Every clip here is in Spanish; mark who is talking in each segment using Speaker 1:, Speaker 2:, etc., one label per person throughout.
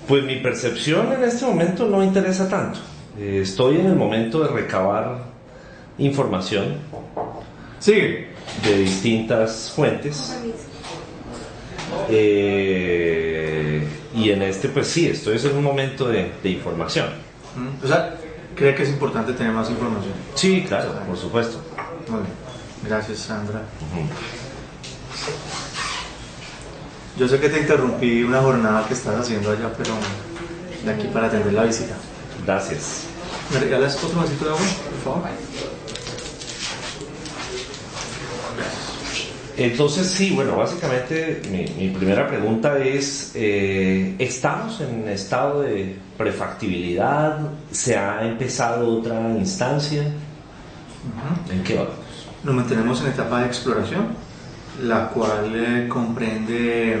Speaker 1: Pues mi percepción en este momento no interesa tanto. Estoy en el momento de recabar información
Speaker 2: Sigue.
Speaker 1: de distintas fuentes. Y en este, pues sí, estoy en un momento de información.
Speaker 2: O sea, ¿cree que es importante tener más información?
Speaker 1: Sí, claro, por supuesto.
Speaker 2: Muy bien. Gracias, Sandra. Yo sé que te interrumpí una jornada que estás haciendo allá, pero de aquí para atender la visita.
Speaker 1: Gracias.
Speaker 2: ¿Me regalas otro vasito de agua, por favor?
Speaker 1: Entonces, sí, bueno, básicamente mi primera pregunta es, ¿estamos en estado de prefactibilidad? ¿Se ha empezado otra instancia? ¿En qué vamos?
Speaker 2: Nos mantenemos en etapa de exploración, la cual comprende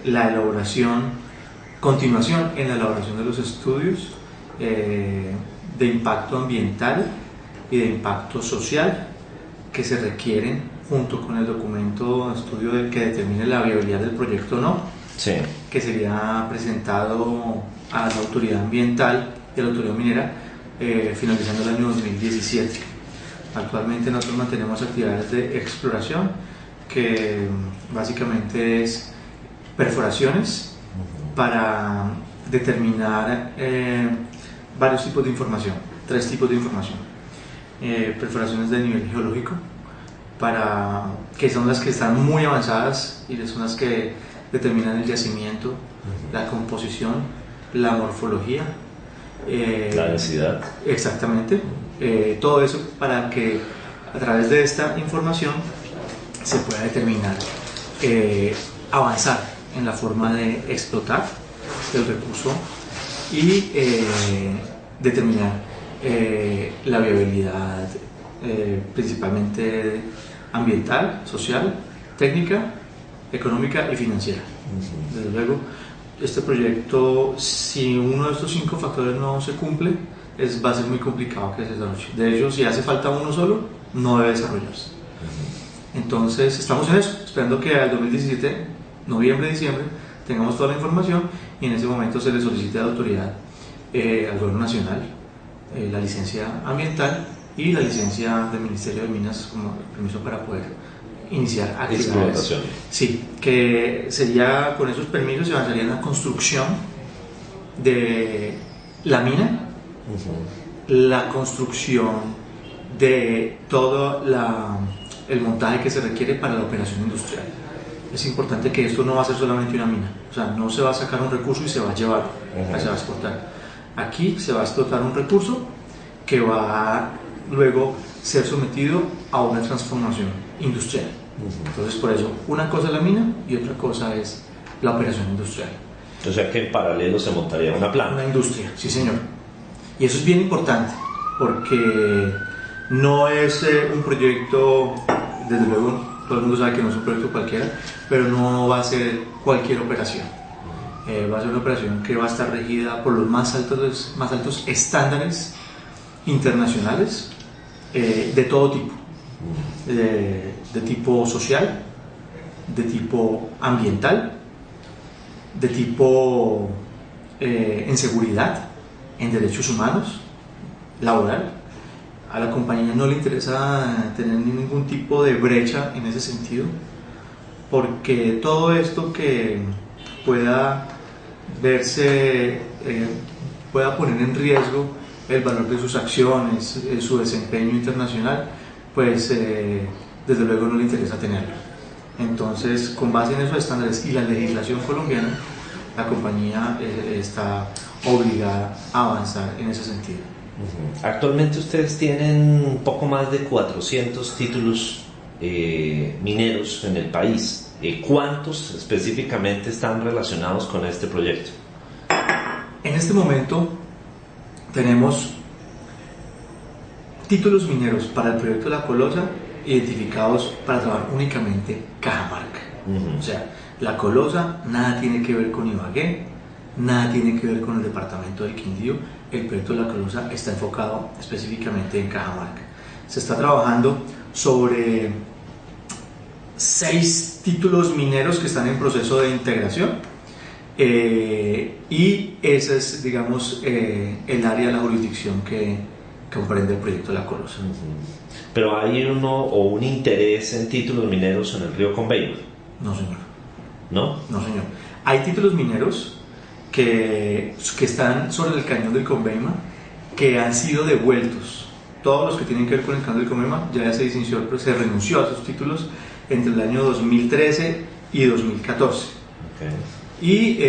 Speaker 2: la elaboración, continuación en la elaboración de los estudios de impacto ambiental y de impacto social que se requieren junto con el documento de estudio que determine la viabilidad del proyecto o no,
Speaker 1: Sí.
Speaker 2: que sería presentado a la autoridad ambiental y a la autoridad minera finalizando el año 2017. Actualmente nosotros mantenemos actividades de exploración que básicamente es perforaciones para determinar varios tipos de información, 3 tipos de información. Perforaciones de nivel geológico, que son las que están muy avanzadas y son las que determinan el yacimiento, la composición, la morfología,
Speaker 1: La densidad.
Speaker 2: exactamente, todo eso para que a través de esta información se pueda determinar, avanzar en la forma de explotar el recurso y determinar la viabilidad principalmente ambiental, social, técnica, económica y financiera. Desde luego, este proyecto, si uno de estos 5 factores no se cumple, va a ser muy complicado que se desarrolle. De hecho, si hace falta uno solo, no debe desarrollarse. Entonces, estamos en eso, esperando que al 2017, noviembre, diciembre, tengamos toda la información y en ese momento se le solicite a la autoridad, al gobierno nacional, la licencia ambiental y la licencia del Ministerio de Minas como permiso para poder iniciar actividades.
Speaker 1: Explotación.
Speaker 2: Sí, que sería con esos permisos se avanzaría en la construcción de la mina, la construcción de todo el montaje que se requiere para la operación industrial. Es importante que esto no va a ser solamente una mina, o sea, no se va a sacar un recurso y se va a llevar, se va a exportar. Aquí se va a explotar un recurso que va a luego ser sometido a una transformación industrial. Entonces, por eso, una cosa es la mina y otra cosa es la operación industrial.
Speaker 1: O sea que en paralelo se montaría una planta.
Speaker 2: Una industria, sí señor. Y eso es bien importante porque no es un proyecto, desde luego, todo el mundo sabe que no es un proyecto cualquiera, pero no va a ser cualquier operación. Va a ser una operación que va a estar regida por los más altos estándares internacionales de todo tipo, de tipo social, de tipo ambiental, de tipo en seguridad, en derechos humanos, laboral. A la compañía no le interesa tener ningún tipo de brecha en ese sentido, porque todo esto que pueda verse, pueda poner en riesgo el valor de sus acciones, su desempeño internacional, pues desde luego no le interesa tenerlo. Entonces, con base en esos estándares y la legislación colombiana, la compañía está obligada a avanzar en ese sentido.
Speaker 1: Actualmente ustedes tienen un poco más de 400 títulos mineros en el país. ¿Cuántos específicamente están relacionados con este proyecto?
Speaker 2: En este momento tenemos títulos mineros para el proyecto La Colosa identificados para trabajar únicamente Cajamarca. O sea, La Colosa nada tiene que ver con Ibagué, nada tiene que ver con el departamento del Quindío. El proyecto La Colosa está enfocado específicamente en Cajamarca. Se está trabajando sobre 6 títulos mineros que están en proceso de integración. y esa es, digamos, el área de la jurisdicción que comprende el proyecto La Colosa.
Speaker 1: Pero hay un interés en títulos mineros en el río Conveima.
Speaker 2: No, señor.
Speaker 1: ¿No?
Speaker 2: No, señor. Hay títulos mineros que están sobre el cañón del Conveima, que han sido devueltos. Todos los que tienen que ver con el cañón del Conveima, ya se renunció a esos títulos entre el año 2013 y 2014.
Speaker 1: Okay.
Speaker 2: Y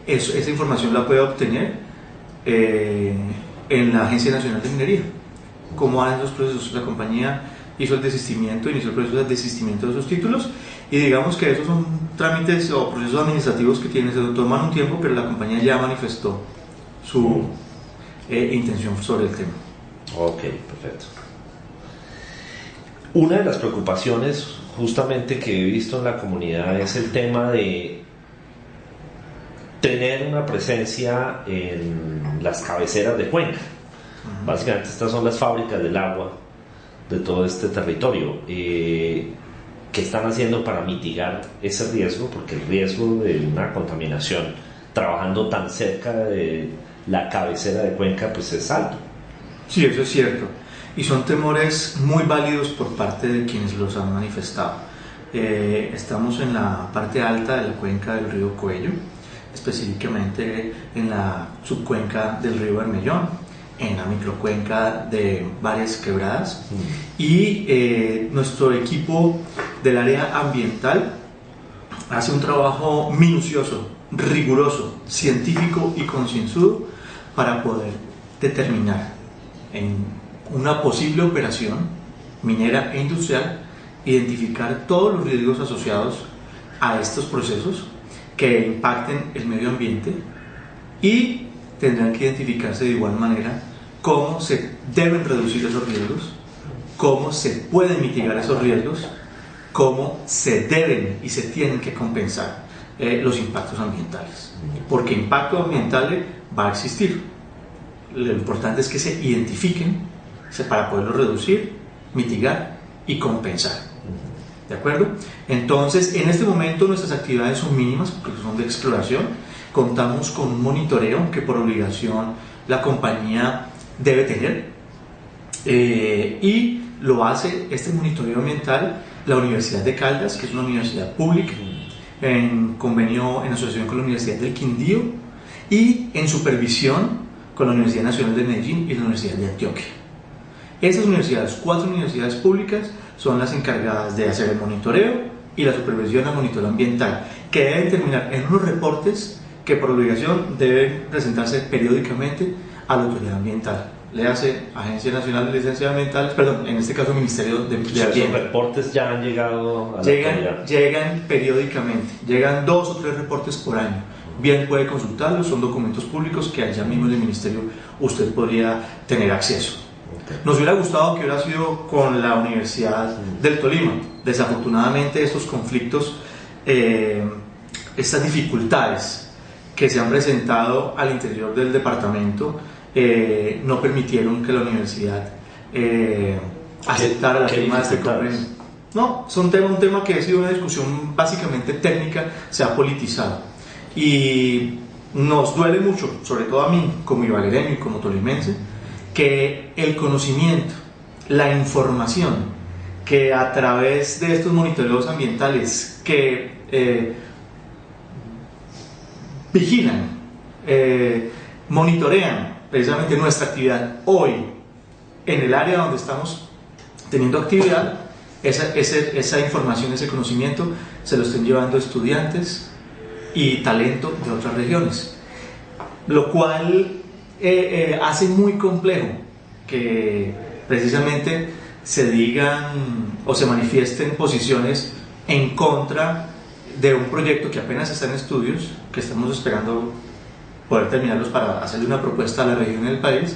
Speaker 2: esa información la puede obtener en la Agencia Nacional de Minería. ¿Cómo hacen esos procesos? La compañía inició el proceso de desistimiento de esos títulos, y digamos que esos son trámites o procesos administrativos que se toman un tiempo, pero la compañía ya manifestó su intención sobre el tema.
Speaker 1: Ok, perfecto. Una de las preocupaciones justamente que he visto en la comunidad es el tema de tener una presencia en las cabeceras de cuenca. Básicamente estas son las fábricas del agua de todo este territorio. ¿Qué están haciendo para mitigar ese riesgo? Porque el riesgo de una contaminación trabajando tan cerca de la cabecera de cuenca pues es alto.
Speaker 2: Sí, eso es cierto, y son temores muy válidos por parte de quienes los han manifestado. Estamos en la parte alta de la cuenca del río Coello, específicamente en la subcuenca del río Bermellón, en la microcuenca de varias quebradas, y nuestro equipo del área ambiental hace un trabajo minucioso, riguroso, científico y concienzudo para poder determinar en una posible operación minera e industrial, identificar todos los riesgos asociados a estos procesos que impacten el medio ambiente, y tendrán que identificarse de igual manera cómo se deben reducir esos riesgos, cómo se pueden mitigar esos riesgos, cómo se deben y se tienen que compensar los impactos ambientales, porque impacto ambiental va a existir. Lo importante es que se identifiquen para poderlos reducir, mitigar y compensar. ¿De acuerdo? Entonces, en este momento nuestras actividades son mínimas porque son de exploración. Contamos con un monitoreo que por obligación la compañía debe tener, y lo hace este monitoreo ambiental la Universidad de Caldas, que es una universidad pública, en convenio, en asociación con la Universidad del Quindío, y en supervisión con la Universidad Nacional de Medellín y la Universidad de Antioquia. Esas universidades, 4 universidades públicas, son las encargadas de hacer el monitoreo y la supervisión al monitoreo ambiental, que deben terminar en unos reportes que por obligación deben presentarse periódicamente a la autoridad ambiental. Le hace Agencia Nacional de Licencias Ambientales, perdón, en este caso Ministerio de Ambiente.
Speaker 1: ¿Esos reportes ya han llegado a la autoridad?
Speaker 2: Llegan periódicamente, llegan 2 o 3 reportes por año. Bien puede consultarlos, son documentos públicos que allá mismo en el Ministerio usted podría tener acceso. Okay. Nos hubiera gustado que hubiera sido con la Universidad del Tolima. Desafortunadamente estos conflictos, estas dificultades que se han presentado al interior del departamento no permitieron que la universidad aceptara la firma de este convenio. No, son un tema que ha sido una discusión básicamente técnica, se ha politizado. Y nos duele mucho, sobre todo a mí como ibaguereño y como tolimense, que el conocimiento, la información que a través de estos monitoreos ambientales que vigilan, monitorean precisamente nuestra actividad hoy en el área donde estamos teniendo actividad, esa información, ese conocimiento se lo estén llevando estudiantes y talento de otras regiones, lo cual hace muy complejo que precisamente se digan o se manifiesten posiciones en contra de un proyecto que apenas está en estudios, que estamos esperando poder terminarlos para hacerle una propuesta a la región y al país,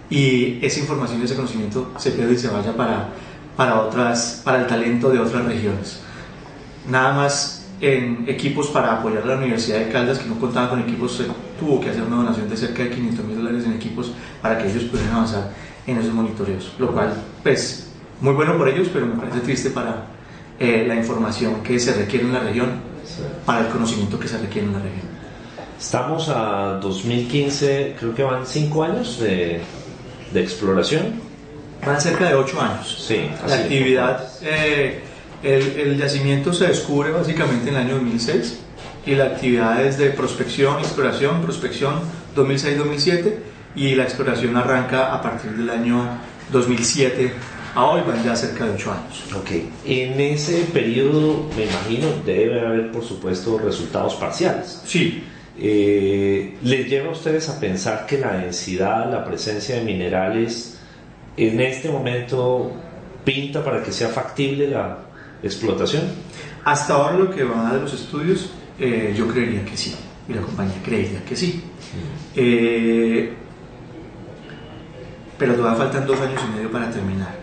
Speaker 2: y esa información y ese conocimiento se pierde y se vaya para el talento de otras regiones. Nada más en equipos para apoyar a la Universidad de Caldas, que no contaba con equipos, se tuvo que hacer una donación de cerca de $500,000 en equipos para que ellos pudieran avanzar en esos monitoreos, lo cual, pues, muy bueno por ellos, pero me parece triste para la información que se requiere en la región, para el conocimiento que se requiere en la región.
Speaker 1: Estamos a 2015, creo que van 5 años de exploración.
Speaker 2: Van cerca de 8 años.
Speaker 1: Sí,
Speaker 2: La
Speaker 1: así.
Speaker 2: actividad, el yacimiento se descubre básicamente en el año 2006 y la actividad es de prospección, exploración, prospección 2006-2007 y la exploración arranca a partir del año 2007 a hoy, van ya cerca de 8 años.
Speaker 1: Ok, en ese periodo me imagino debe haber por supuesto resultados parciales.
Speaker 2: Sí,
Speaker 1: ¿Les lleva a ustedes a pensar que la densidad, la presencia de minerales en este momento pinta para que sea factible la explotación?
Speaker 2: hasta ahora lo que va de los estudios, yo creería que sí, y la compañía creería que sí. Pero todavía faltan 2 años y medio para terminar.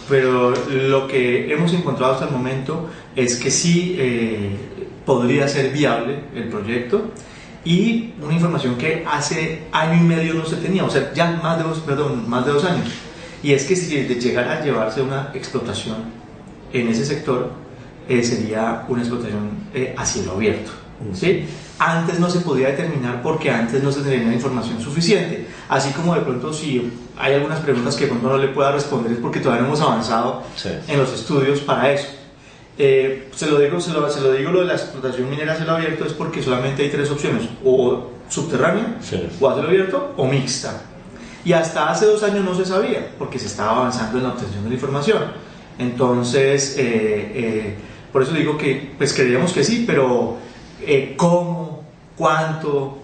Speaker 2: Pero lo que hemos encontrado hasta el momento es que sí podría ser viable el proyecto y una información que hace año y medio no se tenía, o sea, ya más de 2 años. Y es que si llegara a llevarse una explotación en ese sector, sería una explotación a cielo abierto, ¿sí? Antes no se podía determinar porque antes no se tenía información suficiente. Así como de pronto si hay algunas preguntas que de pronto no le pueda responder es porque todavía no hemos avanzado en los estudios para eso. Se lo digo lo de la explotación minera a cielo abierto es porque solamente hay 3 opciones, o subterránea, o a cielo abierto, o mixta. Y hasta hace 2 años no se sabía porque se estaba avanzando en la obtención de la información. Entonces, por eso digo que pues creíamos que sí, pero ¿cómo? ¿Cuánto?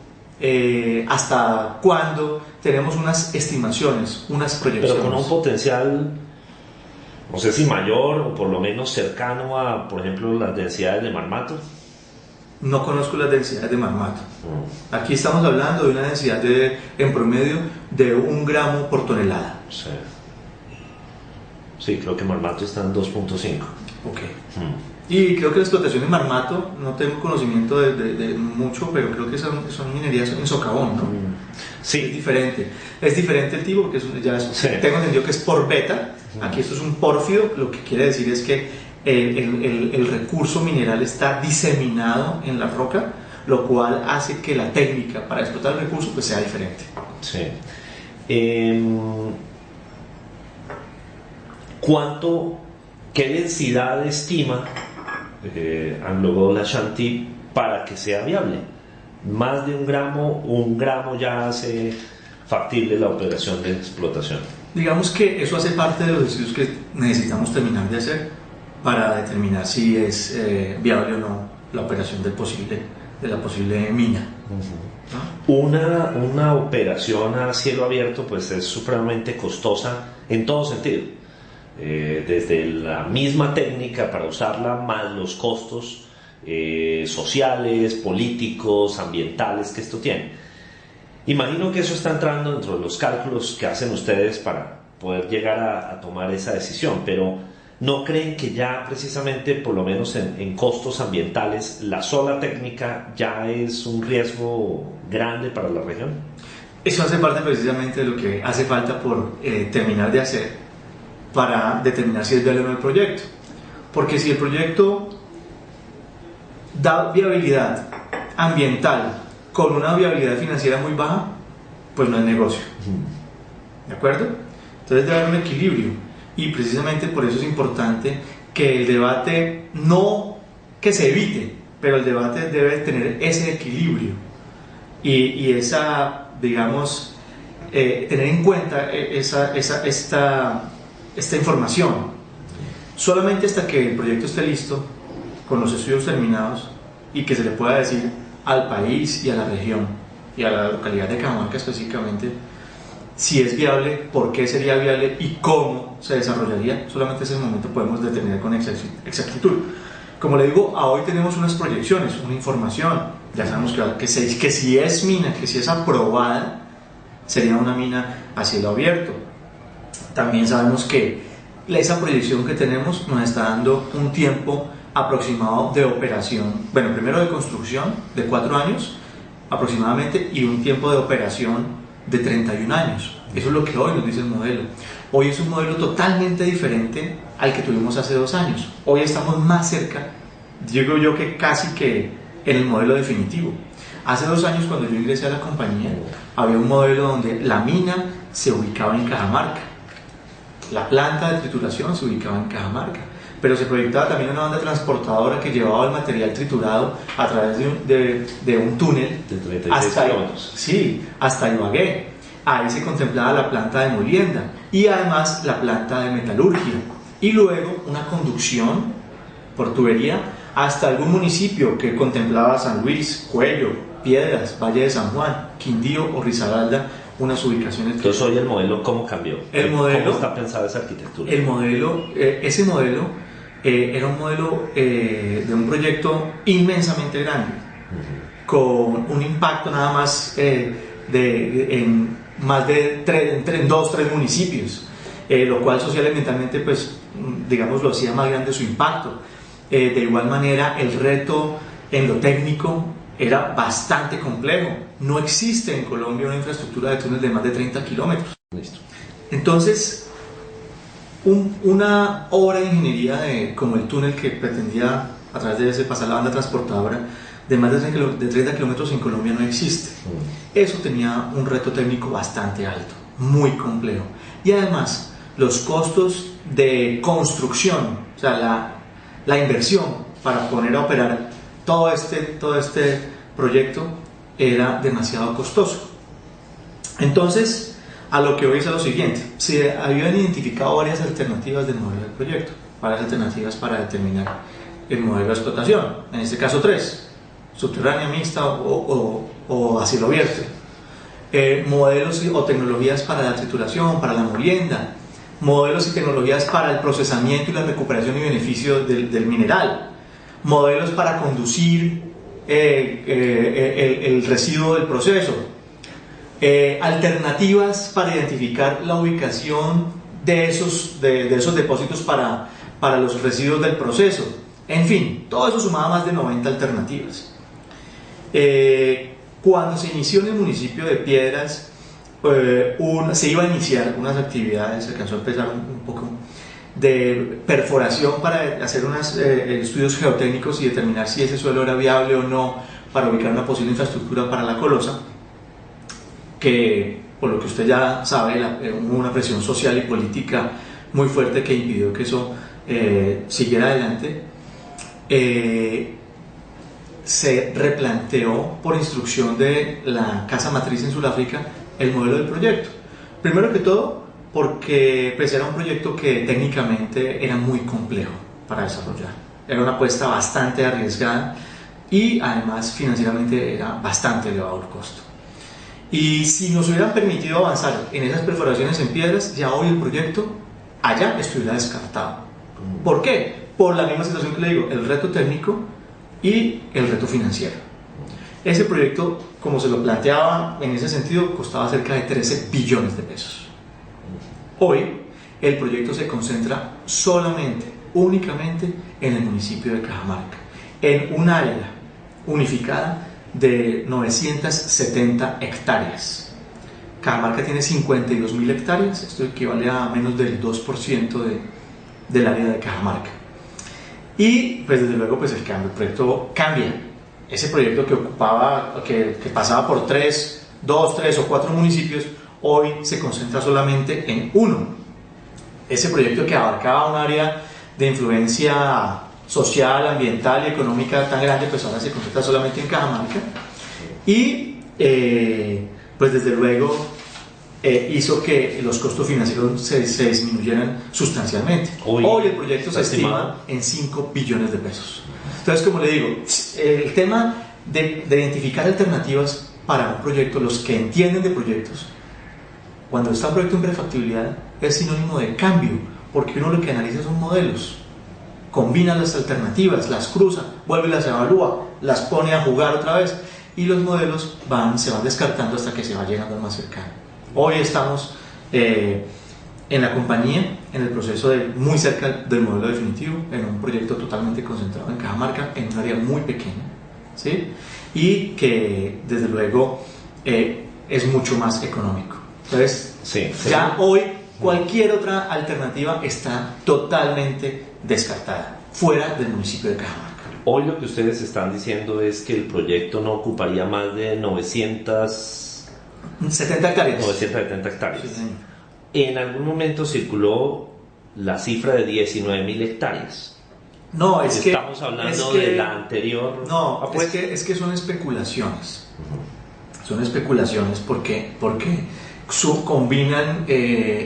Speaker 2: ¿Hasta cuándo? Tenemos unas estimaciones, unas proyecciones.
Speaker 1: Pero con un potencial, no sé si mayor o por lo menos cercano a, por ejemplo, las densidades de Marmato.
Speaker 2: No conozco las densidades de Marmato. Aquí estamos hablando de una densidad en promedio de 1 gramo por tonelada.
Speaker 1: Sí. Sí, creo que Marmato está en 2.5.
Speaker 2: Ok. Y creo que la explotación de Marmato, no tengo conocimiento de mucho, pero creo que son minerías en socavón, ¿no?
Speaker 1: Sí.
Speaker 2: Es diferente el tipo, porque tengo entendido que es por beta. Aquí esto es un pórfido, lo que quiere decir es que el recurso mineral está diseminado en la roca, lo cual hace que la técnica para explotar el recurso pues sea diferente.
Speaker 1: Sí. ¿Qué densidad estima AngloGold Ashanti para que sea viable? ¿Más de 1 gramo ya hace factible la operación de explotación?
Speaker 2: Digamos que eso hace parte de los estudios que necesitamos terminar de hacer para determinar si es viable o no la operación de la posible mina.
Speaker 1: Una operación a cielo abierto pues es supremamente costosa en todo sentido, desde la misma técnica para usarla más los costos sociales, políticos, ambientales que esto tiene. Imagino que eso está entrando dentro de los cálculos que hacen ustedes para poder llegar a tomar esa decisión, pero ¿no creen que ya precisamente, por lo menos en costos ambientales, la sola técnica ya es un riesgo grande para la región?
Speaker 2: Eso hace parte precisamente de lo que hace falta por terminar de hacer para determinar si es viable o no el proyecto. Porque si el proyecto da viabilidad ambiental con una viabilidad financiera muy baja, pues no es negocio. ¿De acuerdo? Entonces debe haber un equilibrio. Y precisamente por eso es importante que el debate, no que se evite, pero el debate debe tener ese equilibrio y esa, digamos, tener en cuenta esta información. Solamente hasta que el proyecto esté listo, con los estudios terminados, y que se le pueda decir al país y a la región y a la localidad de Cajamarca específicamente si es viable, por qué sería viable y cómo se desarrollaría, solamente en ese momento podemos determinar con exactitud. Como le digo, a hoy tenemos unas proyecciones, una información, ya sabemos que si es mina, que si es aprobada, sería una mina a cielo abierto. También sabemos que esa proyección que tenemos nos está dando un tiempo aproximado de operación, bueno, primero de construcción de 4 años aproximadamente y un tiempo de operación de 31 años. Eso es lo que hoy nos dice el modelo. Hoy es un modelo totalmente diferente al que tuvimos hace 2 años. Hoy estamos más cerca, digo yo, que casi que en el modelo definitivo. Hace 2 años, cuando yo ingresé a la compañía, había un modelo donde la mina se ubicaba en Cajamarca, la planta de trituración se ubicaba en Cajamarca, pero se proyectaba también una banda transportadora que llevaba el material triturado a través de un túnel
Speaker 1: De 36 kilómetros.
Speaker 2: Sí, hasta Ibagué. Ahí se contemplaba la planta de molienda y además la planta de metalurgia, y luego una conducción por tubería hasta algún municipio que contemplaba San Luis, Cuello, Piedras, Valle de San Juan, Quindío o Risaralda, unas ubicaciones.
Speaker 1: Entonces hoy el modelo, ¿cómo cambió? ¿Cómo está pensada esa arquitectura?
Speaker 2: El modelo, ese modelo era un modelo de un proyecto inmensamente grande, con un impacto nada más en más de 2-3 municipios, lo cual social y ambientalmente, pues, digamos, lo hacía más grande su impacto. De igual manera, el reto en lo técnico era bastante complejo. No existe en Colombia una infraestructura de túnel de más de 30 kilómetros.
Speaker 1: Listo.
Speaker 2: Entonces, una obra de ingeniería como el túnel que pretendía a través de ese pasar la banda transportadora de más de 30 kilómetros en Colombia no existe. Eso tenía un reto técnico bastante alto, muy complejo. Y además, los costos de construcción, o sea, la inversión para poner a operar todo este proyecto era demasiado costoso. Entonces, a lo que hoy es a lo siguiente: se habían identificado varias alternativas del modelo del proyecto, varias alternativas para determinar el modelo de explotación, en este caso 3: subterránea, mixta o a cielo abierto. Modelos o tecnologías para la trituración, para la molienda, modelos y tecnologías para el procesamiento y la recuperación y beneficio del mineral, modelos para conducir el residuo del proceso, alternativas para identificar la ubicación de esos depósitos para los residuos del proceso. En fin, todo eso sumaba más de 90 alternativas. Cuando se inició en el municipio de Piedras, se iba a iniciar unas actividades, se alcanzó a empezar un poco de perforación para hacer unos estudios geotécnicos y determinar si ese suelo era viable o no para ubicar una posible infraestructura para la colosa, que, por lo que usted ya sabe, hubo una presión social y política muy fuerte que impidió que eso siguiera adelante. Se replanteó por instrucción de la casa matriz en Sudáfrica el modelo del proyecto. Primero que todo, porque pues, era un proyecto que técnicamente era muy complejo para desarrollar. Era una apuesta bastante arriesgada y además financieramente era bastante elevado el costo. Y si nos hubieran permitido avanzar en esas perforaciones en Piedras, ya hoy el proyecto allá estuviera descartado. ¿Por qué? Por la misma situación que le digo, el reto técnico y el reto financiero. Ese proyecto, como se lo planteaba en ese sentido, costaba cerca de 13 billones de pesos. Hoy, el proyecto se concentra únicamente en el municipio de Cajamarca, en un área unificada de 970 hectáreas. Cajamarca tiene 52.000 hectáreas, esto equivale a menos del 2% del área de Cajamarca. Y pues desde luego pues el proyecto cambia. Ese proyecto que pasaba por 2, 3 o 4 municipios, hoy se concentra solamente en uno. Ese proyecto que abarcaba un área de influencia social, ambiental y económica tan grande, pues ahora se concentra solamente en Cajamarca. Y pues desde luego hizo que los costos financieros se disminuyeran sustancialmente. Hoy el proyecto se estima en 5 billones de pesos. Entonces, como le digo, el tema de identificar alternativas para un proyecto, los que entienden de proyectos, cuando está un proyecto en prefactibilidad, es sinónimo de cambio, porque uno lo que analiza son modelos, combina las alternativas, las cruza, vuelve y las evalúa, las pone a jugar otra vez, y los modelos se van descartando hasta que se va llegando al más cercano. Hoy estamos en la compañía, en el proceso muy cerca del modelo definitivo, en un proyecto totalmente concentrado en Cajamarca, en un área muy pequeña, ¿sí? Y que desde luego es mucho más económico. Entonces, ya hoy cualquier otra alternativa está totalmente descartada, fuera del municipio de Cajamarca.
Speaker 1: Hoy lo que ustedes están diciendo es que el proyecto no ocuparía más de
Speaker 2: 70 hectáreas.
Speaker 1: 970 hectáreas.
Speaker 2: Sí, señor.
Speaker 1: En algún momento circuló la cifra de 19.000 hectáreas.
Speaker 2: No,
Speaker 1: Estamos hablando de la anterior.
Speaker 2: No, es que son especulaciones. Son especulaciones porque combinan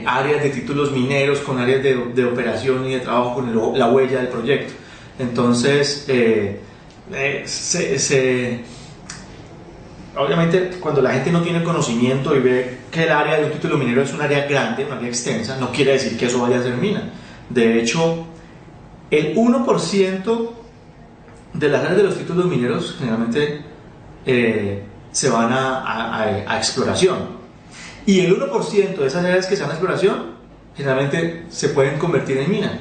Speaker 2: áreas de títulos mineros con áreas de operación y de trabajo con la huella del proyecto. Entonces, obviamente, cuando la gente no tiene conocimiento y ve que el área de un título minero es un área grande, un área extensa, no quiere decir que eso vaya a ser mina. De hecho, el 1% de las áreas de los títulos mineros generalmente se van a exploración. Y el 1% de esas áreas que se van a exploración generalmente se pueden convertir en mina.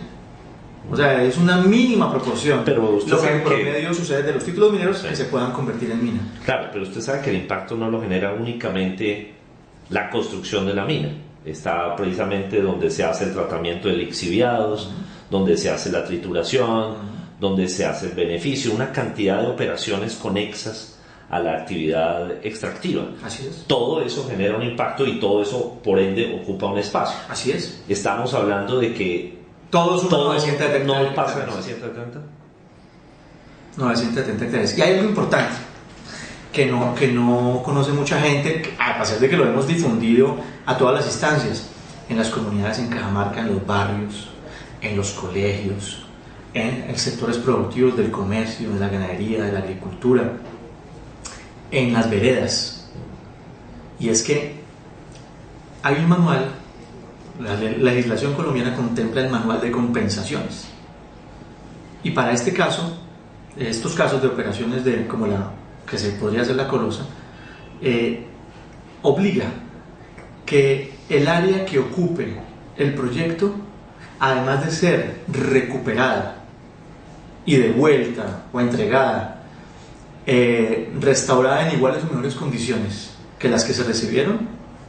Speaker 2: O sea, es una mínima proporción.
Speaker 1: Pero usted
Speaker 2: lo que
Speaker 1: sabe
Speaker 2: en promedio sucede de los títulos mineros
Speaker 1: sí,
Speaker 2: que se puedan convertir en mina.
Speaker 1: Claro, pero usted sabe que el impacto no lo genera únicamente la construcción de la mina. Está precisamente donde se hace el tratamiento de lixiviados, donde se hace la trituración, donde se hace el beneficio, una cantidad de operaciones conexas a la actividad extractiva.
Speaker 2: Así es.
Speaker 1: Todo eso genera un impacto y todo eso, por ende, ocupa un espacio.
Speaker 2: Así es.
Speaker 1: Estamos hablando de que
Speaker 2: Todo
Speaker 1: no pasa de 970.
Speaker 2: 970 hectáreas. Y hay algo importante que no conoce mucha gente, a pesar de que lo hemos difundido a todas las instancias, en las comunidades en Cajamarca, en los barrios, en los colegios, en sectores productivos del comercio, de la ganadería, de la agricultura, en las veredas. Y es que hay un manual, la legislación colombiana contempla el manual de compensaciones. Y para este caso, estos casos de operaciones como la que se podría hacer la colosa, obliga que el área que ocupe el proyecto, además de ser recuperada y devuelta o entregada, restaurada en iguales o mejores condiciones que las que se recibieron,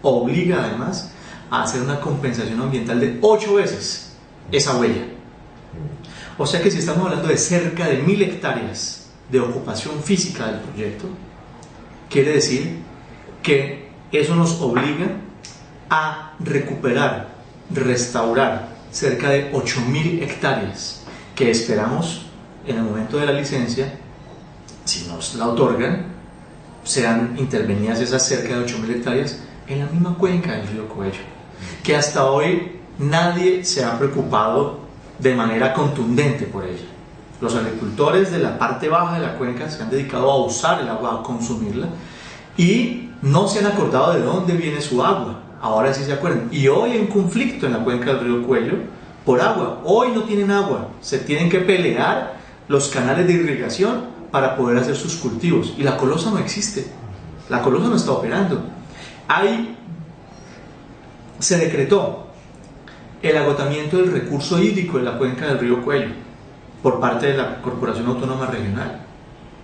Speaker 2: obliga además a hacer una compensación ambiental de 8 veces esa huella. O sea que si estamos hablando de cerca de 1.000 hectáreas de ocupación física del proyecto, quiere decir que eso nos obliga a recuperar, restaurar cerca de 8.000 hectáreas que esperamos en el momento de la licencia, si nos la otorgan, sean intervenidas esas cerca de 8.000 hectáreas en la misma cuenca del río Coello, que hasta hoy nadie se ha preocupado de manera contundente por ella. Los agricultores de la parte baja de la cuenca se han dedicado a usar el agua, a consumirla, y no se han acordado de dónde viene su agua. Ahora sí se acuerdan. Y hoy hay un conflicto en la cuenca del río Coello por agua. Hoy no tienen agua. Se tienen que pelear los canales de irrigación para poder hacer sus cultivos. Y la colosa no existe. La colosa no está operando. Se decretó el agotamiento del recurso hídrico de la cuenca del río Coello por parte de la Corporación Autónoma Regional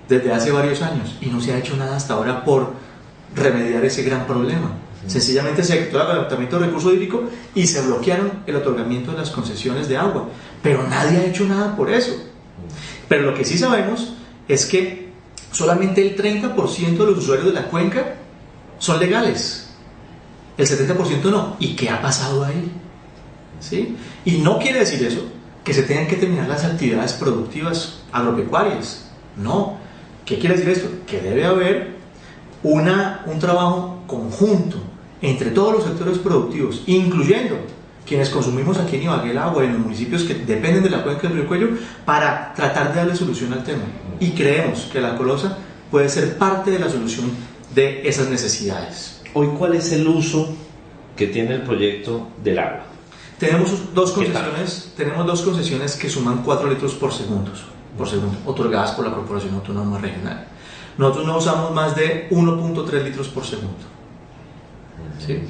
Speaker 2: desde hace varios años, y no se ha hecho nada hasta ahora por remediar ese gran problema. Sencillamente se decretó el agotamiento del recurso hídrico y se bloquearon el otorgamiento de las concesiones de agua, pero nadie ha hecho nada por eso. Pero lo que sí sabemos es que solamente el 30% de los usuarios de la cuenca son legales, el 70% no. ¿Y qué ha pasado ahí? ¿Sí? Y no quiere decir eso que se tengan que terminar las actividades productivas agropecuarias. No. ¿Qué quiere decir esto? Que debe haber un trabajo conjunto entre todos los sectores productivos, incluyendo quienes consumimos aquí en Ibagué el agua, en los municipios que dependen de la cuenca del río Coello, para tratar de darle solución al tema. Y creemos que la colosa puede ser parte de la solución de esas necesidades.
Speaker 1: Hoy, ¿cuál es el uso que tiene el proyecto del agua?
Speaker 2: Tenemos dos concesiones que suman 4 litros por segundo, otorgadas por la Corporación Autónoma Regional. Nosotros no usamos más de 1.3 litros por segundo. ¿Sí?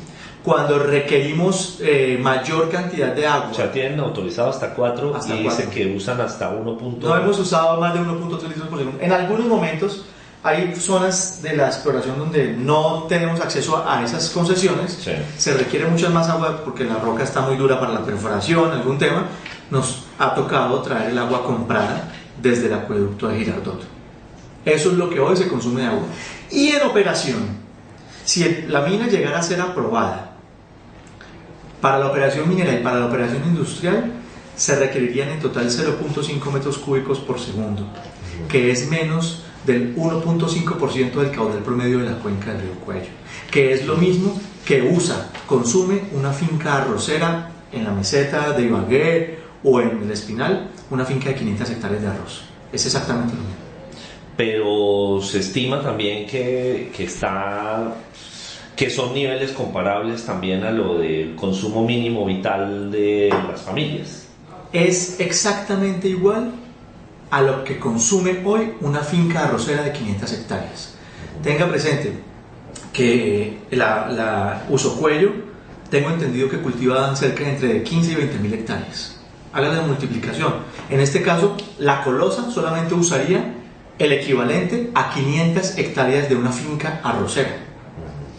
Speaker 2: Cuando requerimos mayor cantidad de agua,
Speaker 1: o sea, tienen autorizado hasta 4 y dice que usan hasta 1.
Speaker 2: No hemos usado más de 1.3 litros por segundo. En algunos momentos hay zonas de la exploración donde no tenemos acceso a esas concesiones.
Speaker 1: Sí.
Speaker 2: Se requiere mucha más agua porque la roca está muy dura para la perforación, algún tema. Nos ha tocado traer el agua comprada desde el acueducto de Girardot. Eso es lo que hoy se consume de agua. Y en operación, si la mina llegara a ser aprobada para la operación minera y para la operación industrial, se requerirían en total 0.5 metros cúbicos por segundo, que es menos del 1.5% del caudal promedio de la cuenca del río Cuello, que es lo mismo que consume una finca arrocera en la meseta de Ibagué o en el Espinal, una finca de 500 hectáreas de arroz. Es exactamente lo mismo.
Speaker 1: Pero se estima también que son niveles comparables también a lo del consumo mínimo vital de las familias.
Speaker 2: Es exactamente igual a lo que consume hoy una finca arrocera de 500 hectáreas. Tenga presente que la Usocuello, tengo entendido que cultivan cerca de entre 15 y 20 mil hectáreas. Haga la multiplicación. En este caso, la Colosa solamente usaría el equivalente a 500 hectáreas de una finca arrocera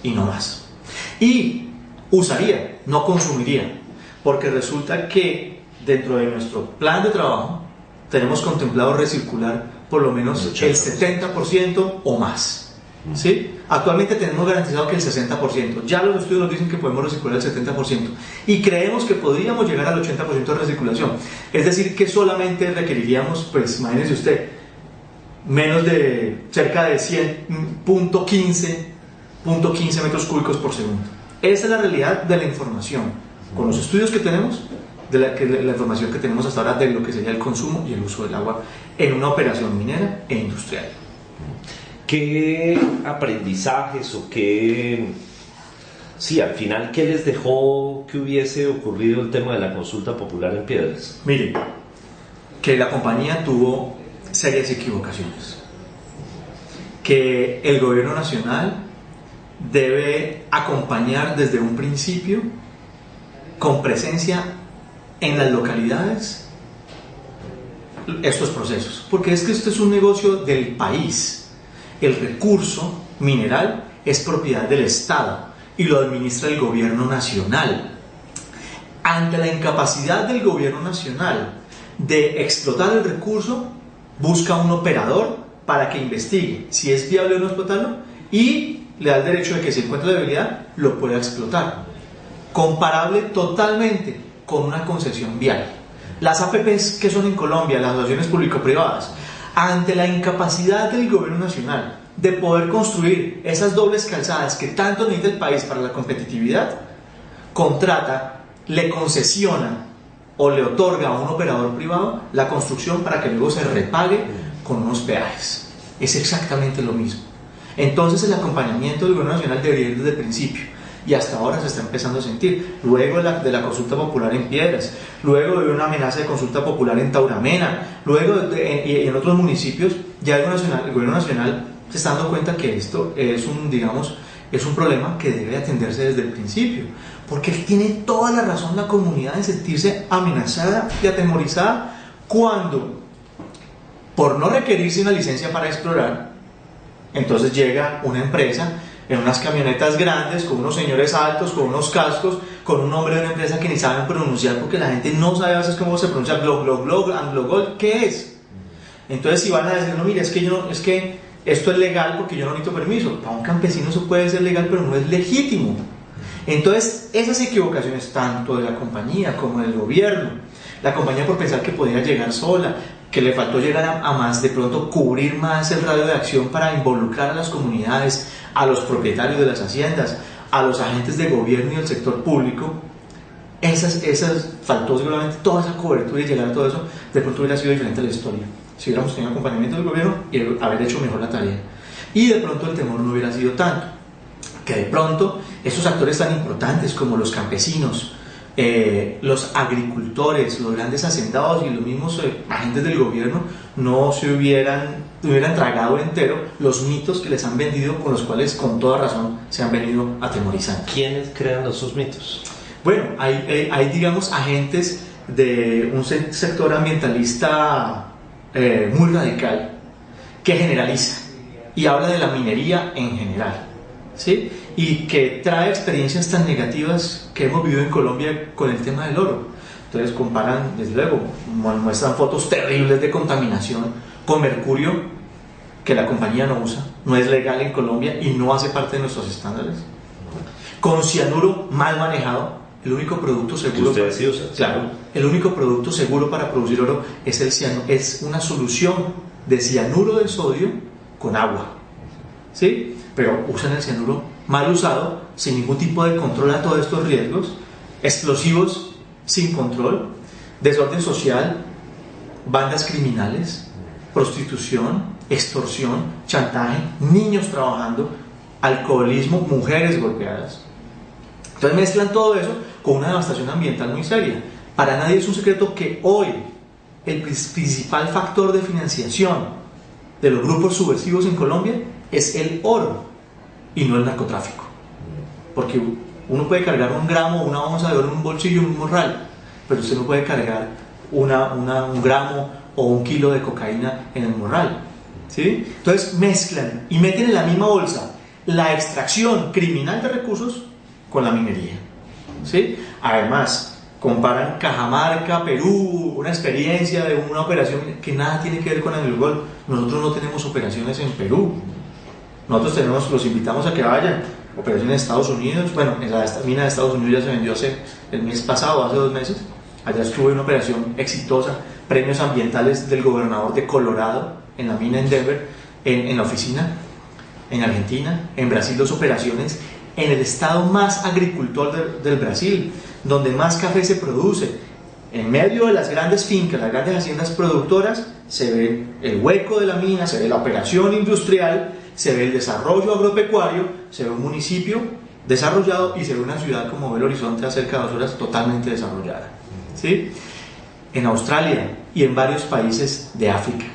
Speaker 2: y no más. Y usaría, no consumiría, porque resulta que dentro de nuestro plan de trabajo tenemos contemplado recircular por lo menos el 70% o más, ¿sí? Actualmente tenemos garantizado que el 60%, ya los estudios nos dicen que podemos recircular el 70% y creemos que podríamos llegar al 80% de recirculación, es decir que solamente requeriríamos, pues imagínese usted, menos de cerca de 100.15 metros cúbicos por segundo. Esa es la realidad de la información, con los estudios que tenemos, de la información que tenemos hasta ahora de lo que sería el consumo y el uso del agua en una operación minera e industrial.
Speaker 1: ¿Qué aprendizajes o qué... Sí, al final, ¿qué les dejó que hubiese ocurrido el tema de la consulta popular en Piedras?
Speaker 2: Miren, que la compañía tuvo serias equivocaciones, que el gobierno nacional debe acompañar desde un principio con presencia en las localidades estos procesos, porque es que esto es un negocio del país. El recurso mineral es propiedad del Estado y lo administra el gobierno nacional. Ante la incapacidad del gobierno nacional de explotar el recurso, busca un operador para que investigue si es viable o no explotarlo y le da el derecho de que si encuentra debilidad lo pueda explotar. Comparable totalmente con una concesión vial. Las APPs que son en Colombia, las asociaciones público-privadas, ante la incapacidad del gobierno nacional de poder construir esas dobles calzadas que tanto necesita el país para la competitividad, contrata, le concesiona o le otorga a un operador privado la construcción para que luego se repague con unos peajes. Es exactamente lo mismo. Entonces el acompañamiento del gobierno nacional debería ir desde el principio y hasta ahora se está empezando a sentir. Luego de la consulta popular en Piedras, luego de una amenaza de consulta popular en Tauramena, luego y en otros municipios, ya el gobierno nacional se está dando cuenta que esto es un problema que debe atenderse desde el principio, porque tiene toda la razón la comunidad en sentirse amenazada y atemorizada cuando, por no requerirse una licencia para explorar, entonces llega una empresa en unas camionetas grandes, con unos señores altos, con unos cascos, con un nombre de una empresa que ni saben pronunciar porque la gente no sabe a veces cómo se pronuncia AngloGold, ¿qué es? Entonces si van a decir, no, mire, es que esto es legal porque yo no necesito permiso. Para un campesino eso puede ser legal, pero no es legítimo. Entonces esas equivocaciones tanto de la compañía como del gobierno, la compañía por pensar que podía llegar sola, que le faltó llegar a más, de pronto cubrir más el radio de acción para involucrar a las comunidades, a los propietarios de las haciendas, a los agentes de gobierno y del sector público, faltó seguramente toda esa cobertura y llegar a todo eso, de pronto hubiera sido diferente la historia, si hubiéramos tenido acompañamiento del gobierno y haber hecho mejor la tarea, y de pronto el temor no hubiera sido tanto, que de pronto esos actores tan importantes como los campesinos, los agricultores, los grandes hacendados y los mismos agentes del gobierno no hubieran tragado entero los mitos que les han vendido, con los cuales con toda razón se han venido atemorizando.
Speaker 1: ¿Quiénes crean esos mitos?
Speaker 2: Bueno, hay digamos agentes de un sector ambientalista muy radical que generaliza y habla de la minería en general, ¿sí? Y que trae experiencias tan negativas que hemos vivido en Colombia con el tema del oro. Entonces comparan, desde luego, muestran fotos terribles de contaminación con mercurio que la compañía no usa, no es legal en Colombia y no hace parte de nuestros estándares. Con cianuro mal manejado, el único producto seguro.
Speaker 1: Que ustedes sí usan.
Speaker 2: Claro, el único producto seguro para producir oro es el cianuro, es una solución de cianuro de sodio con agua. ¿Sí? Pero usan el cianuro mal usado, sin ningún tipo de control a todos estos riesgos, explosivos sin control, desorden social, bandas criminales, prostitución, extorsión, chantaje, niños trabajando, alcoholismo, mujeres golpeadas. Entonces mezclan todo eso con una devastación ambiental muy seria. Para nadie es un secreto que hoy el principal factor de financiación de los grupos subversivos en Colombia es el oro y no el narcotráfico. Porque uno puede cargar un gramo o una onza de oro en un bolsillo, en un morral, pero usted no puede cargar un gramo o un kilo de cocaína en el morral. ¿Sí? Entonces mezclan y meten en la misma bolsa la extracción criminal de recursos con la minería. ¿Sí? Además, comparan Cajamarca, Perú, una experiencia de una operación que nada tiene que ver con el Golfo. Nosotros no tenemos operaciones en Perú. Nosotros los invitamos a que vayan. Operaciones en Estados Unidos. Bueno, esta mina de Estados Unidos ya se vendió el mes pasado, hace 2 meses. Allá estuvo una operación exitosa, premios ambientales del gobernador de Colorado en la mina en Denver, en la oficina, en Argentina, en Brasil 2 operaciones, en el estado más agricultor del Brasil, donde más café se produce, en medio de las grandes fincas, las grandes haciendas productoras, se ve el hueco de la mina, se ve la operación industrial, se ve el desarrollo agropecuario, se ve un municipio desarrollado y se ve una ciudad como Belo Horizonte a cerca de 2 horas totalmente desarrollada. ¿Sí? En Australia y en varios países de África.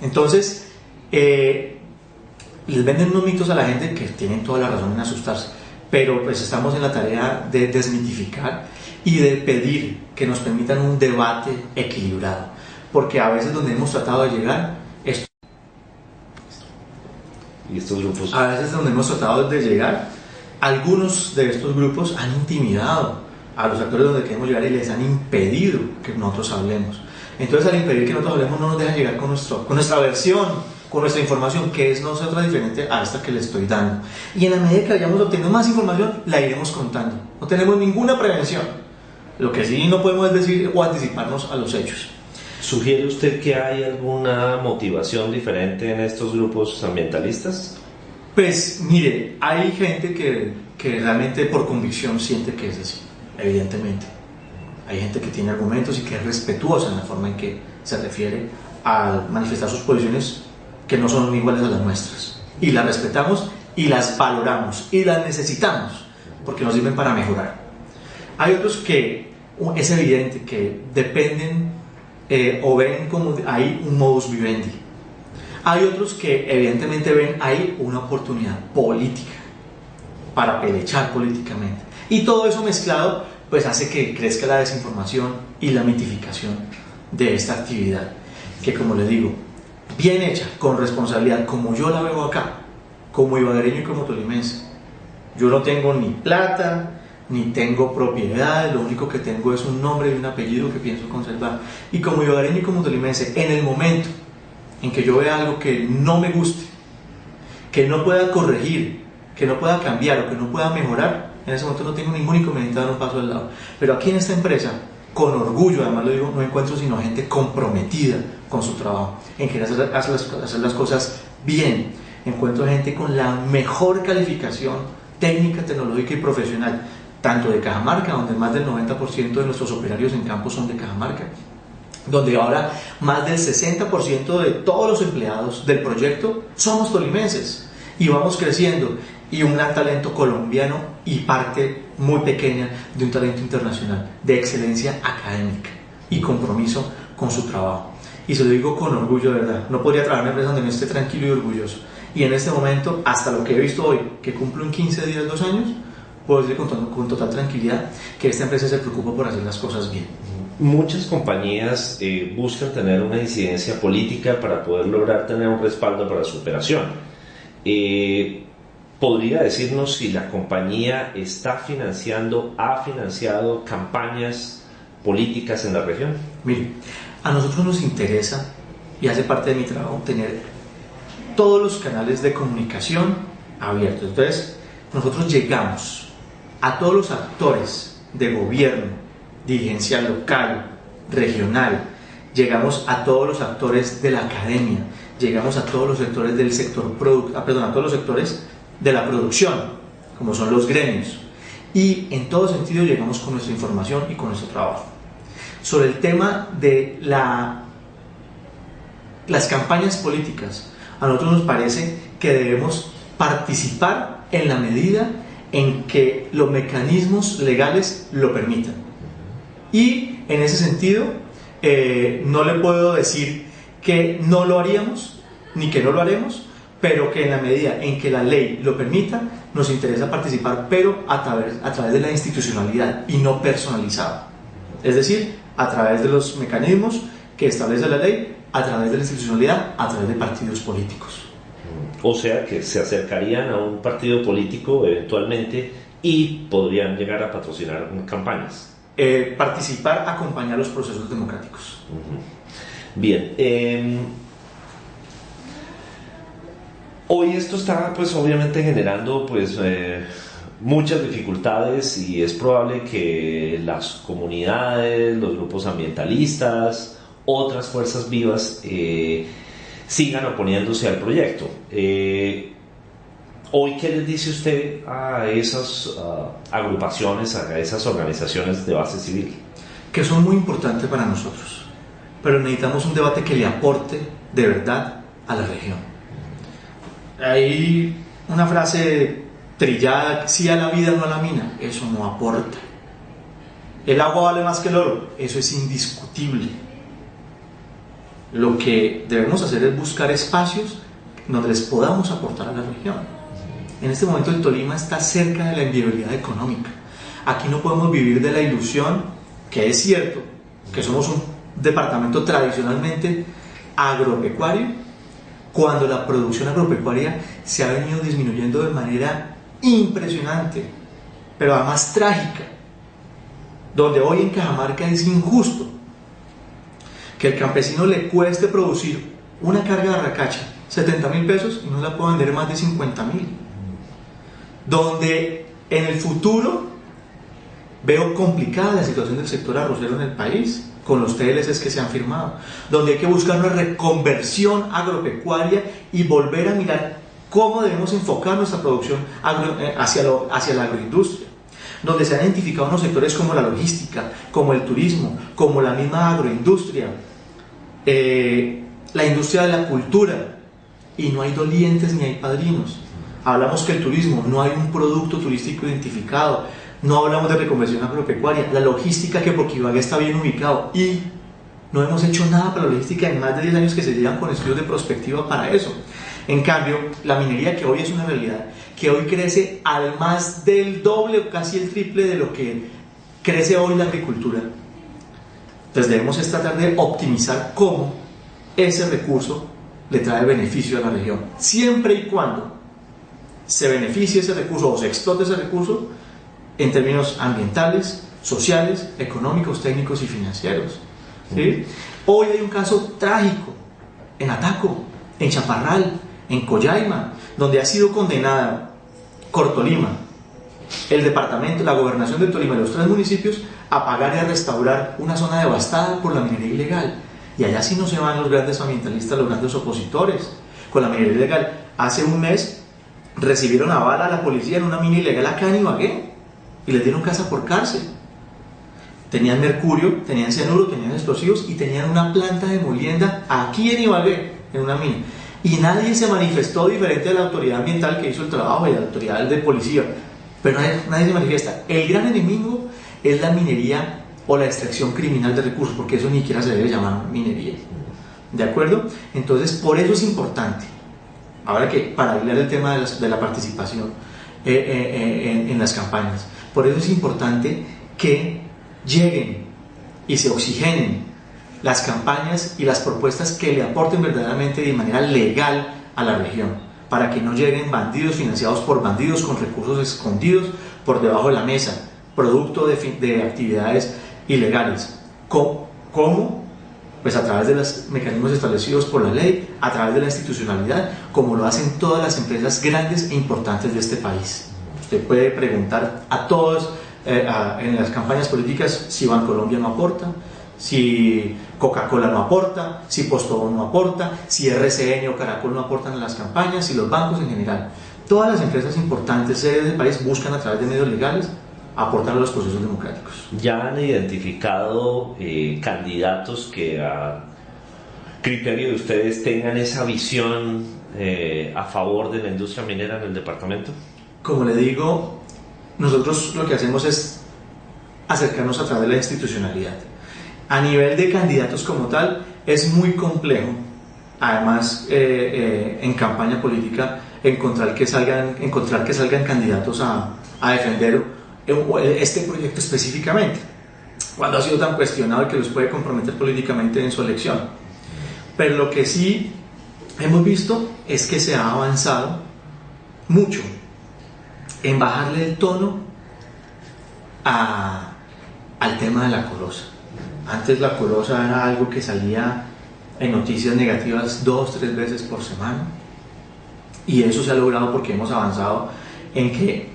Speaker 2: Entonces, les venden unos mitos a la gente que tienen toda la razón en asustarse, pero pues estamos en la tarea de desmitificar y de pedir que nos permitan un debate equilibrado, porque a veces donde hemos tratado de llegar,
Speaker 1: ¿Y estos grupos?
Speaker 2: A veces donde hemos tratado de llegar, algunos de estos grupos han intimidado a los actores donde queremos llegar y les han impedido que nosotros hablemos. Entonces, al impedir que nosotros hablemos, no nos dejan llegar con nuestra versión, con nuestra información, que es nosotros diferente a esta que les estoy dando. Y en la medida que vayamos obteniendo más información, la iremos contando. No tenemos ninguna prevención. Lo que sí no podemos es decir o anticiparnos a los hechos.
Speaker 1: ¿Sugiere usted que hay alguna motivación diferente en estos grupos ambientalistas?
Speaker 2: Pues mire, hay gente que realmente por convicción siente que es así, evidentemente. Hay gente que tiene argumentos y que es respetuosa en la forma en que se refiere a manifestar sus posiciones que no son iguales a las nuestras. Y las respetamos y las valoramos y las necesitamos porque nos sirven para mejorar. Hay otros que es evidente que dependen o ven como ahí un modus vivendi. Hay otros que evidentemente ven ahí una oportunidad política para pelechar políticamente. Y todo eso mezclado pues hace que crezca la desinformación y la mitificación de esta actividad, que como les digo, bien hecha, con responsabilidad, como yo la veo acá, como ibaguereño y como tolimense. Yo no tengo ni plata, ni tengo propiedades, lo único que tengo es un nombre y un apellido que pienso conservar. Y como ibaguereño y como tolimense, en el momento en que yo vea algo que no me guste, que no pueda corregir, que no pueda cambiar o que no pueda mejorar, en ese momento no tengo ningún inconveniente de dar un paso al lado. Pero aquí en esta empresa, con orgullo, además lo digo, no encuentro sino gente comprometida con su trabajo, en querer hacer las cosas bien. Encuentro gente con la mejor calificación técnica, tecnológica y profesional, tanto de Cajamarca, donde más del 90% de nuestros operarios en campo son de Cajamarca, donde ahora más del 60% de todos los empleados del proyecto somos tolimenses y vamos creciendo, y un gran talento colombiano y parte muy pequeña de un talento internacional, de excelencia académica y compromiso con su trabajo. Y se lo digo con orgullo, de verdad, no podría trabajar en una empresa donde no esté tranquilo y orgulloso. Y en este momento, hasta lo que he visto hoy, que cumplo en 15 días, 2 años, puedo decir con total tranquilidad que esta empresa se preocupa por hacer las cosas bien.
Speaker 1: Muchas compañías buscan tener una incidencia política para poder lograr tener un respaldo para su operación. ¿Podría decirnos si la compañía ha financiado campañas políticas en la región?
Speaker 2: Mire, a nosotros nos interesa, y hace parte de mi trabajo, tener todos los canales de comunicación abiertos. Entonces, nosotros llegamos a todos los actores de gobierno, dirigencial local, regional, llegamos a todos los actores de la academia, llegamos a todos los sectores del sector a todos los sectores de la producción, como son los gremios, y en todo sentido llegamos con nuestra información y con nuestro trabajo. Sobre el tema de las campañas políticas, a nosotros nos parece que debemos participar en la medida en que los mecanismos legales lo permitan. Y en ese sentido, no le puedo decir que no lo haríamos, ni que no lo haremos, pero que en la medida en que la ley lo permita, nos interesa participar, pero a través de la institucionalidad y no personalizado. Es decir, a través de los mecanismos que establece la ley, a través de la institucionalidad, a través de partidos políticos.
Speaker 1: O sea que se acercarían a un partido político eventualmente y podrían llegar a patrocinar campañas.
Speaker 2: Participar, acompañar los procesos democráticos.
Speaker 1: Bien. Hoy esto está pues obviamente generando pues muchas dificultades y es probable que las comunidades, los grupos ambientalistas, otras fuerzas vivas sigan oponiéndose al proyecto. Hoy, ¿qué les dice usted a esas agrupaciones, a esas organizaciones de base civil?
Speaker 2: Que son muy importantes para nosotros, pero necesitamos un debate que le aporte de verdad a la región. Hay una frase trillada: sí a la vida, no a la mina. Eso no aporta. El agua vale más que el oro. Eso es indiscutible. Lo que debemos hacer es buscar espacios donde les podamos aportar a la región. En este momento el Tolima está cerca de la inviabilidad económica. Aquí no podemos vivir de la ilusión, que es cierto, que somos un departamento tradicionalmente agropecuario, cuando la producción agropecuaria se ha venido disminuyendo de manera impresionante, pero además trágica, donde hoy en Cajamarca es injusto que el campesino le cueste producir una carga de arracacha 70.000 pesos y no la pueda vender más de 50.000, donde en el futuro veo complicada la situación del sector arrocero en el país, con los TLCs que se han firmado, donde hay que buscar una reconversión agropecuaria y volver a mirar cómo debemos enfocar nuestra producción hacia la agroindustria, donde se han identificado unos sectores como la logística, como el turismo, como la misma agroindustria, la industria de la cultura, y no hay dolientes ni hay padrinos. Hablamos que el turismo, no hay un producto turístico identificado. No hablamos de reconversión agropecuaria, la logística, que porque Ibagué está bien ubicado, y no hemos hecho nada para la logística en más de 10 años que se llevan con estudios de prospectiva para eso. En cambio, la minería, que hoy es una realidad, que hoy crece al más del doble o casi el triple de lo que crece hoy la agricultura. Entonces debemos tratar de optimizar cómo ese recurso le trae beneficio a la región, siempre y cuando se beneficie ese recurso o se explote ese recurso en términos ambientales, sociales, económicos, técnicos y financieros. ¿Sí? Hoy hay un caso trágico en Ataco, en Chaparral, en Collaima, donde ha sido condenada Cortolima, el departamento, la gobernación del Tolima y los 3 municipios a pagar y a restaurar una zona devastada por la minería ilegal. Y allá sí no se van los grandes ambientalistas, los grandes opositores con la minería ilegal. Hace un mes recibieron a bala a la policía en una mina ilegal acá en Ibagué y les dieron casa por cárcel. Tenían mercurio, tenían cianuro, tenían explosivos y tenían una planta de molienda aquí en Ibagué, en una mina. Y nadie se manifestó diferente a la autoridad ambiental que hizo el trabajo y a la autoridad de policía. Pero nadie se manifiesta. El gran enemigo es la minería o la extracción criminal de recursos, porque eso ni siquiera se debe llamar minería. ¿De acuerdo? Entonces, por eso es importante, ahora que para hablar del tema de la participación en las campañas, por eso es importante que lleguen y se oxigenen las campañas y las propuestas que le aporten verdaderamente de manera legal a la región, para que no lleguen bandidos financiados por bandidos con recursos escondidos por debajo de la mesa, producto de actividades ilegales. ¿Cómo? Pues a través de los mecanismos establecidos por la ley, a través de la institucionalidad, como lo hacen todas las empresas grandes e importantes de este país. Usted puede preguntar a todos en las campañas políticas si Bancolombia no aporta, si Coca-Cola no aporta, si Postobón no aporta, si RCN o Caracol no aportan en las campañas, si los bancos en general. Todas las empresas importantes del país buscan a través de medios legales aportar a los procesos democráticos.
Speaker 1: ¿Ya han identificado candidatos que a criterio de ustedes tengan esa visión a favor de la industria minera en el departamento?
Speaker 2: Como le digo, nosotros lo que hacemos es acercarnos a través de la institucionalidad. A nivel de candidatos como tal, es muy complejo, además en campaña política, encontrar que salgan candidatos a defender este proyecto específicamente, cuando ha sido tan cuestionado y que los puede comprometer políticamente en su elección. Pero lo que sí hemos visto es que se ha avanzado mucho en bajarle el tono al tema de la colosa. Antes la colosa era algo que salía en noticias negativas 2-3 veces por semana, y eso se ha logrado porque hemos avanzado en que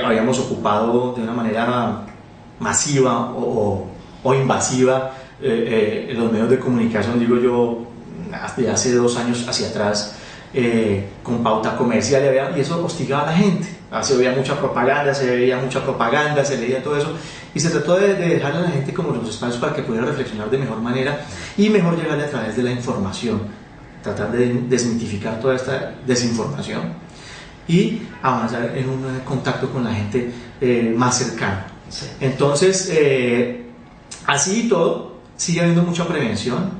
Speaker 2: habíamos ocupado de una manera masiva o invasiva los medios de comunicación, digo yo, hasta hace 2 años hacia atrás, con pauta comercial, y eso hostigaba a la gente. Se veía mucha propaganda, se leía todo eso, y se trató de dejarle a la gente como los espacios para que pudiera reflexionar de mejor manera y mejor llegarle a través de la información, tratar de desmitificar toda esta desinformación y avanzar en un contacto con la gente más cercana. Sí. Entonces, así y todo, sigue habiendo mucha prevención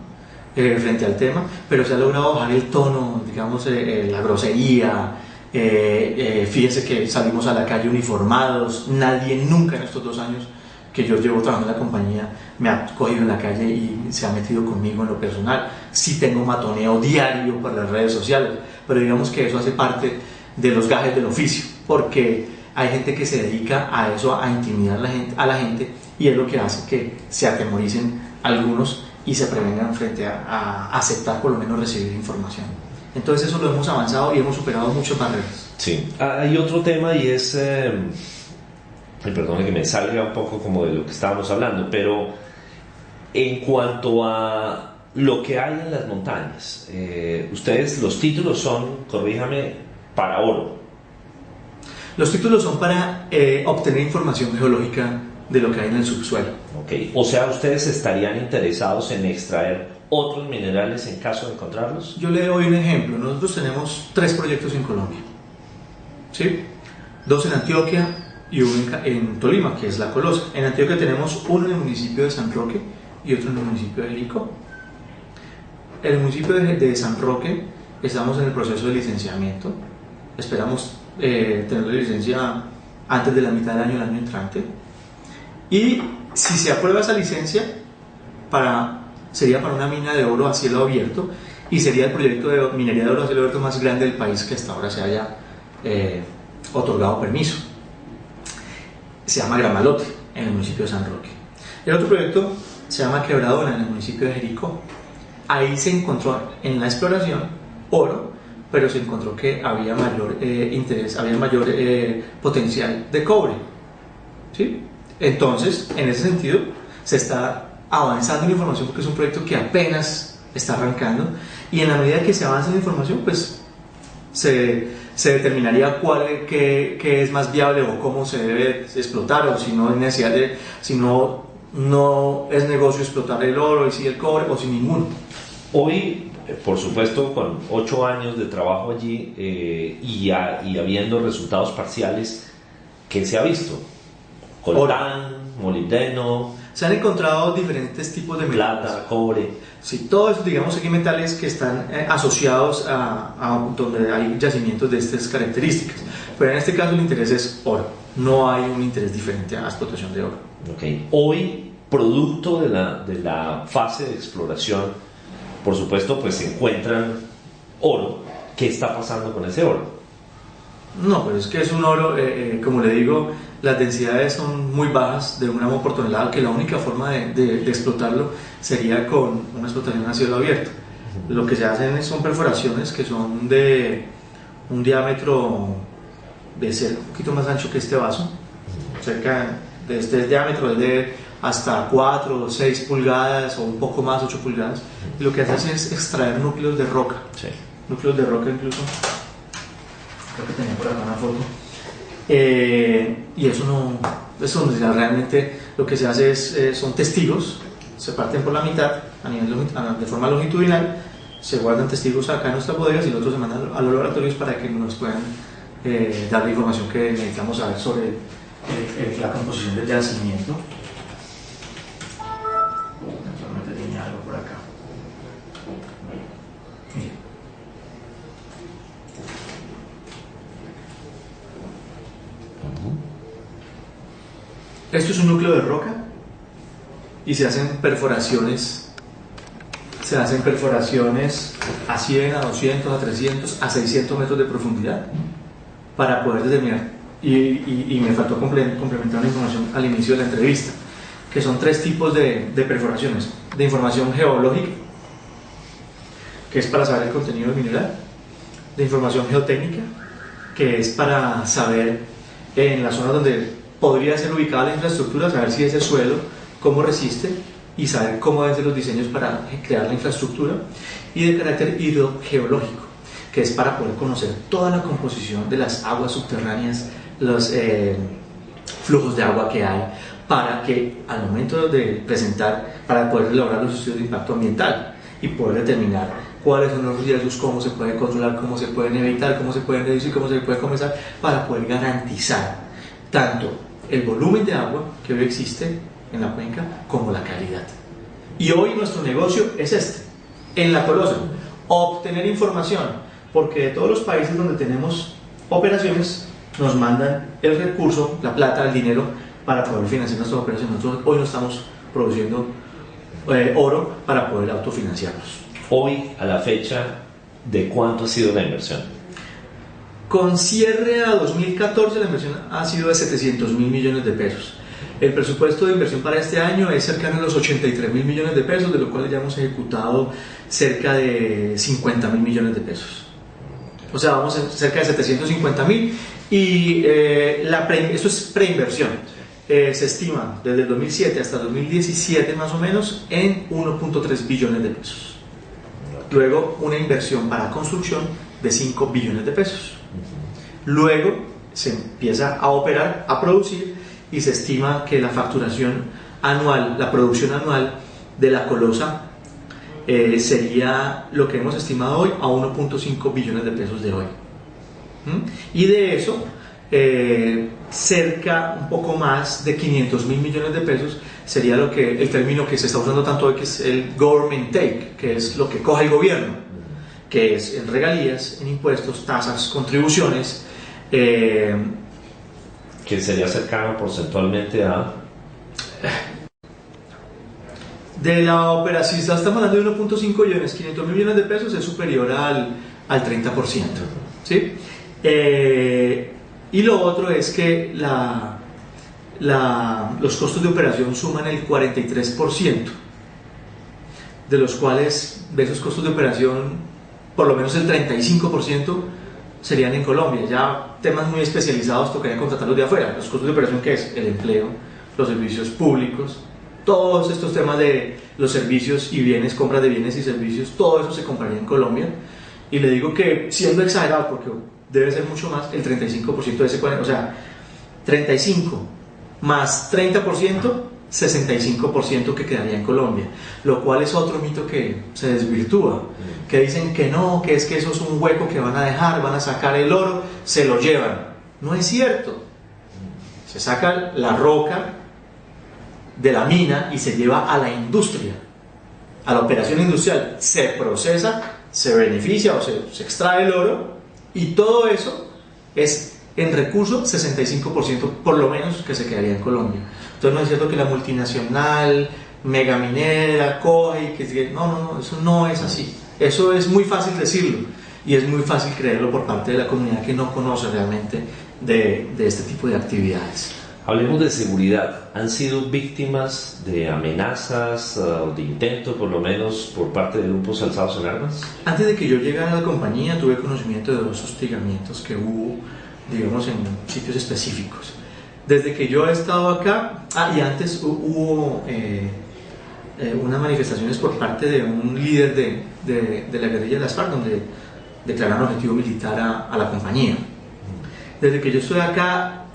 Speaker 2: frente al tema, pero se ha logrado bajar el tono, digamos, la grosería. Fíjense que salimos a la calle uniformados, nadie nunca en estos 2 años que yo llevo trabajando en la compañía me ha cogido en la calle y se ha metido conmigo en lo personal. Sí tengo matoneo diario por las redes sociales, pero digamos que eso hace parte de los gajes del oficio, porque hay gente que se dedica a eso, a intimidar a la gente, y es lo que hace que se atemoricen algunos y se prevengan frente a aceptar por lo menos recibir información. Entonces eso lo hemos avanzado y hemos superado muchas barreras.
Speaker 1: Sí, hay otro tema y es, perdón que me salga un poco como de lo que estábamos hablando, pero en cuanto a lo que hay en las montañas, ustedes, los títulos son, corríjame, para oro.
Speaker 2: Los títulos son para obtener información geológica de lo que hay en el subsuelo.
Speaker 1: Okay. O sea, ¿ustedes estarían interesados en extraer otros minerales en caso de encontrarlos?
Speaker 2: Yo le doy un ejemplo. Nosotros tenemos 3 proyectos en Colombia, ¿sí? 2 en Antioquia y 1 en Tolima, que es la colosa. En Antioquia tenemos uno en el municipio de San Roque y otro en el municipio de Jericó. En el municipio de San Roque estamos en el proceso de licenciamiento. Esperamos tener la licencia antes de la mitad del año, el año entrante. Y si se aprueba esa licencia, sería para una mina de oro a cielo abierto, y sería el proyecto de minería de oro a cielo abierto más grande del país que hasta ahora se haya otorgado permiso. Se llama Gramalote, en el municipio de San Roque. El otro proyecto se llama Quebradona, en el municipio de Jericó. Ahí se encontró en la exploración oro, pero se encontró que había mayor interés, había mayor potencial de cobre, ¿sí? Entonces, en ese sentido, se está avanzando en la información porque es un proyecto que apenas está arrancando, y en la medida que se avanza en la información, pues se determinaría qué es más viable o cómo se debe explotar, o si no hay necesidad si no es negocio explotar el oro y si el cobre, o sin ninguno.
Speaker 1: Hoy, por supuesto, con 8 años de trabajo allí y habiendo resultados parciales, ¿qué se ha visto? Coltán, molibdeno.
Speaker 2: Se han encontrado diferentes tipos de metales.
Speaker 1: Plata, cobre.
Speaker 2: Sí, todos esos, digamos, aquí metales que están asociados a donde hay yacimientos de estas características. Pero en este caso el interés es oro. No hay un interés diferente a la explotación de oro.
Speaker 1: Okay. Hoy, producto de la fase de exploración, por supuesto, pues se encuentran oro. ¿Qué está pasando con ese oro?
Speaker 2: No, pero es que es un oro, como le digo, las densidades son muy bajas, de 1 gramo por tonelada, que la única forma de explotarlo sería con una explotación a cielo abierto. Lo que se hacen son perforaciones que son de un diámetro de ser un poquito más ancho que este vaso, cerca de este diámetro es de hasta 4 o 6 pulgadas o un poco más, 8 pulgadas, y lo que hace es extraer núcleos de roca,
Speaker 1: Sí.
Speaker 2: núcleos de roca incluso, creo que tenía por acá una foto. Y eso realmente lo que se hace son testigos, se parten por la mitad de forma longitudinal, se guardan testigos acá en nuestras bodegas y los otros se mandan a los laboratorios para que nos puedan dar la información que necesitamos saber sobre la composición del yacimiento. Solamente tenía algo por acá. Miren. Esto es un núcleo de roca y se hacen perforaciones a 100, a 200, a 300, a 600 metros de profundidad para poder determinar, y me faltó complementar una información al inicio de la entrevista, que son 3 tipos de perforaciones: de información geológica, que es para saber el contenido del mineral; de información geotécnica, que es para saber en la zona donde podría ser ubicada la infraestructura, saber si ese suelo, cómo resiste, y saber cómo deben ser los diseños para crear la infraestructura; y de carácter hidrogeológico, que es para poder conocer toda la composición de las aguas subterráneas, los flujos de agua que hay, para que al momento de presentar, para poder elaborar los estudios de impacto ambiental y poder determinar cuáles son los riesgos, cómo se puede controlar, cómo se pueden evitar, cómo se pueden reducir, cómo se puede comenzar, para poder garantizar tanto el volumen de agua que hoy existe en la cuenca como la calidad. Y hoy nuestro negocio es este, en La Colosa, obtener información, porque de todos los países donde tenemos operaciones nos mandan el recurso, la plata, el dinero para poder financiar nuestras operaciones. Nosotros hoy no estamos produciendo oro para poder autofinanciarnos.
Speaker 1: Hoy, a la fecha, ¿de cuánto ha sido la inversión?
Speaker 2: Con cierre a 2014 la inversión ha sido de 700.000 millones de pesos. El presupuesto de inversión para este año es cercano a los 83.000 millones de pesos, de lo cual ya hemos ejecutado cerca de 50.000 millones de pesos. O sea, vamos a cerca de 750.000, y esto es preinversión. Se estima desde el 2007 hasta el 2017 más o menos en 1.3 billones de pesos. Luego una inversión para construcción de 5 billones de pesos. Luego se empieza a operar, a producir, y se estima que la facturación anual, la producción anual de La Colosa sería lo que hemos estimado hoy a 1.5 billones de pesos de hoy. Y de eso, cerca, un poco más de 500.000 millones de pesos sería el término que se está usando tanto hoy, que es el government take, que es lo que coge el gobierno, que es en regalías, en impuestos, tasas, contribuciones,
Speaker 1: que sería cercano porcentualmente a...
Speaker 2: De la operación, si estamos hablando de 1.5 billones, 500.000 millones de pesos es superior al 30%, ¿sí? Y lo otro es que los costos de operación suman el 43%, de los cuales, de esos costos de operación, por lo menos el 35% serían en Colombia. Ya temas muy especializados tocaría contratarlos de afuera. Los costos de operación, ¿qué es? El empleo, los servicios públicos, todos estos temas de los servicios y bienes, compras de bienes y servicios, todo eso se compraría en Colombia. Y le digo que, siendo exagerado, porque debe ser mucho más, el 35% de ese 40%, o sea, 35 más 30%, 65% que quedaría en Colombia, lo cual es otro mito que se desvirtúa, que dicen que no, que es que eso es un hueco que van a dejar, van a sacar el oro, se lo llevan. No es cierto. Se saca la roca de la mina y se lleva a la industria, a la operación industrial, se procesa, se beneficia o se extrae el oro, y todo eso es en recurso 65% por lo menos que se quedaría en Colombia. Entonces no es cierto que la multinacional megaminera coge y que no, eso no es así. Eso es muy fácil decirlo y es muy fácil creerlo por parte de la comunidad que no conoce realmente de este tipo de actividades.
Speaker 1: Hablemos de seguridad. ¿Han sido víctimas de amenazas o de intentos, por lo menos, por parte de grupos alzados en armas?
Speaker 2: Antes de que yo llegara a la compañía, tuve conocimiento de 2 hostigamientos que hubo, digamos, en sitios específicos. Desde que yo he estado acá, y antes hubo unas manifestaciones por parte de un líder de la guerrilla de las FARC, donde declararon objetivo militar a la compañía. Desde que yo estoy acá,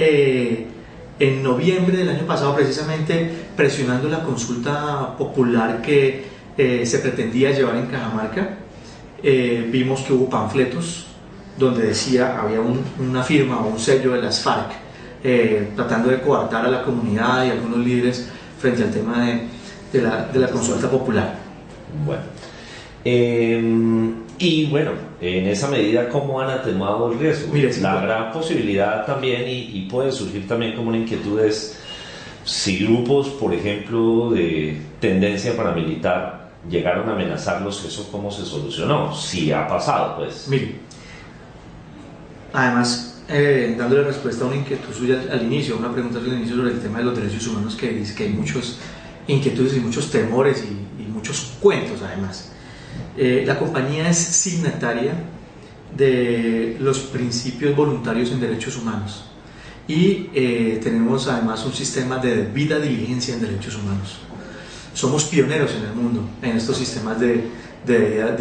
Speaker 2: en noviembre del año pasado, precisamente presionando la consulta popular que se pretendía llevar en Cajamarca, vimos que hubo panfletos donde decía, había una firma o un sello de las FARC tratando de coartar a la comunidad y a algunos líderes frente al tema de la consulta popular.
Speaker 1: Bueno, y bueno, en esa medida, ¿cómo han atenuado el riesgo?
Speaker 2: Mire, sí,
Speaker 1: la gran posibilidad también, y puede surgir también como una inquietud, es si grupos, por ejemplo, de tendencia paramilitar llegaron a amenazarlos, ¿eso cómo se solucionó? Si ha pasado, pues.
Speaker 2: Mire, además, dándole respuesta a una inquietud suya al inicio, una pregunta al inicio sobre el tema de los derechos humanos, que dice que hay muchas inquietudes y muchos temores y muchos cuentos, además. La compañía es signataria de los principios voluntarios en derechos humanos y tenemos además un sistema de debida diligencia en derechos humanos. Somos pioneros en el mundo en estos sistemas de debida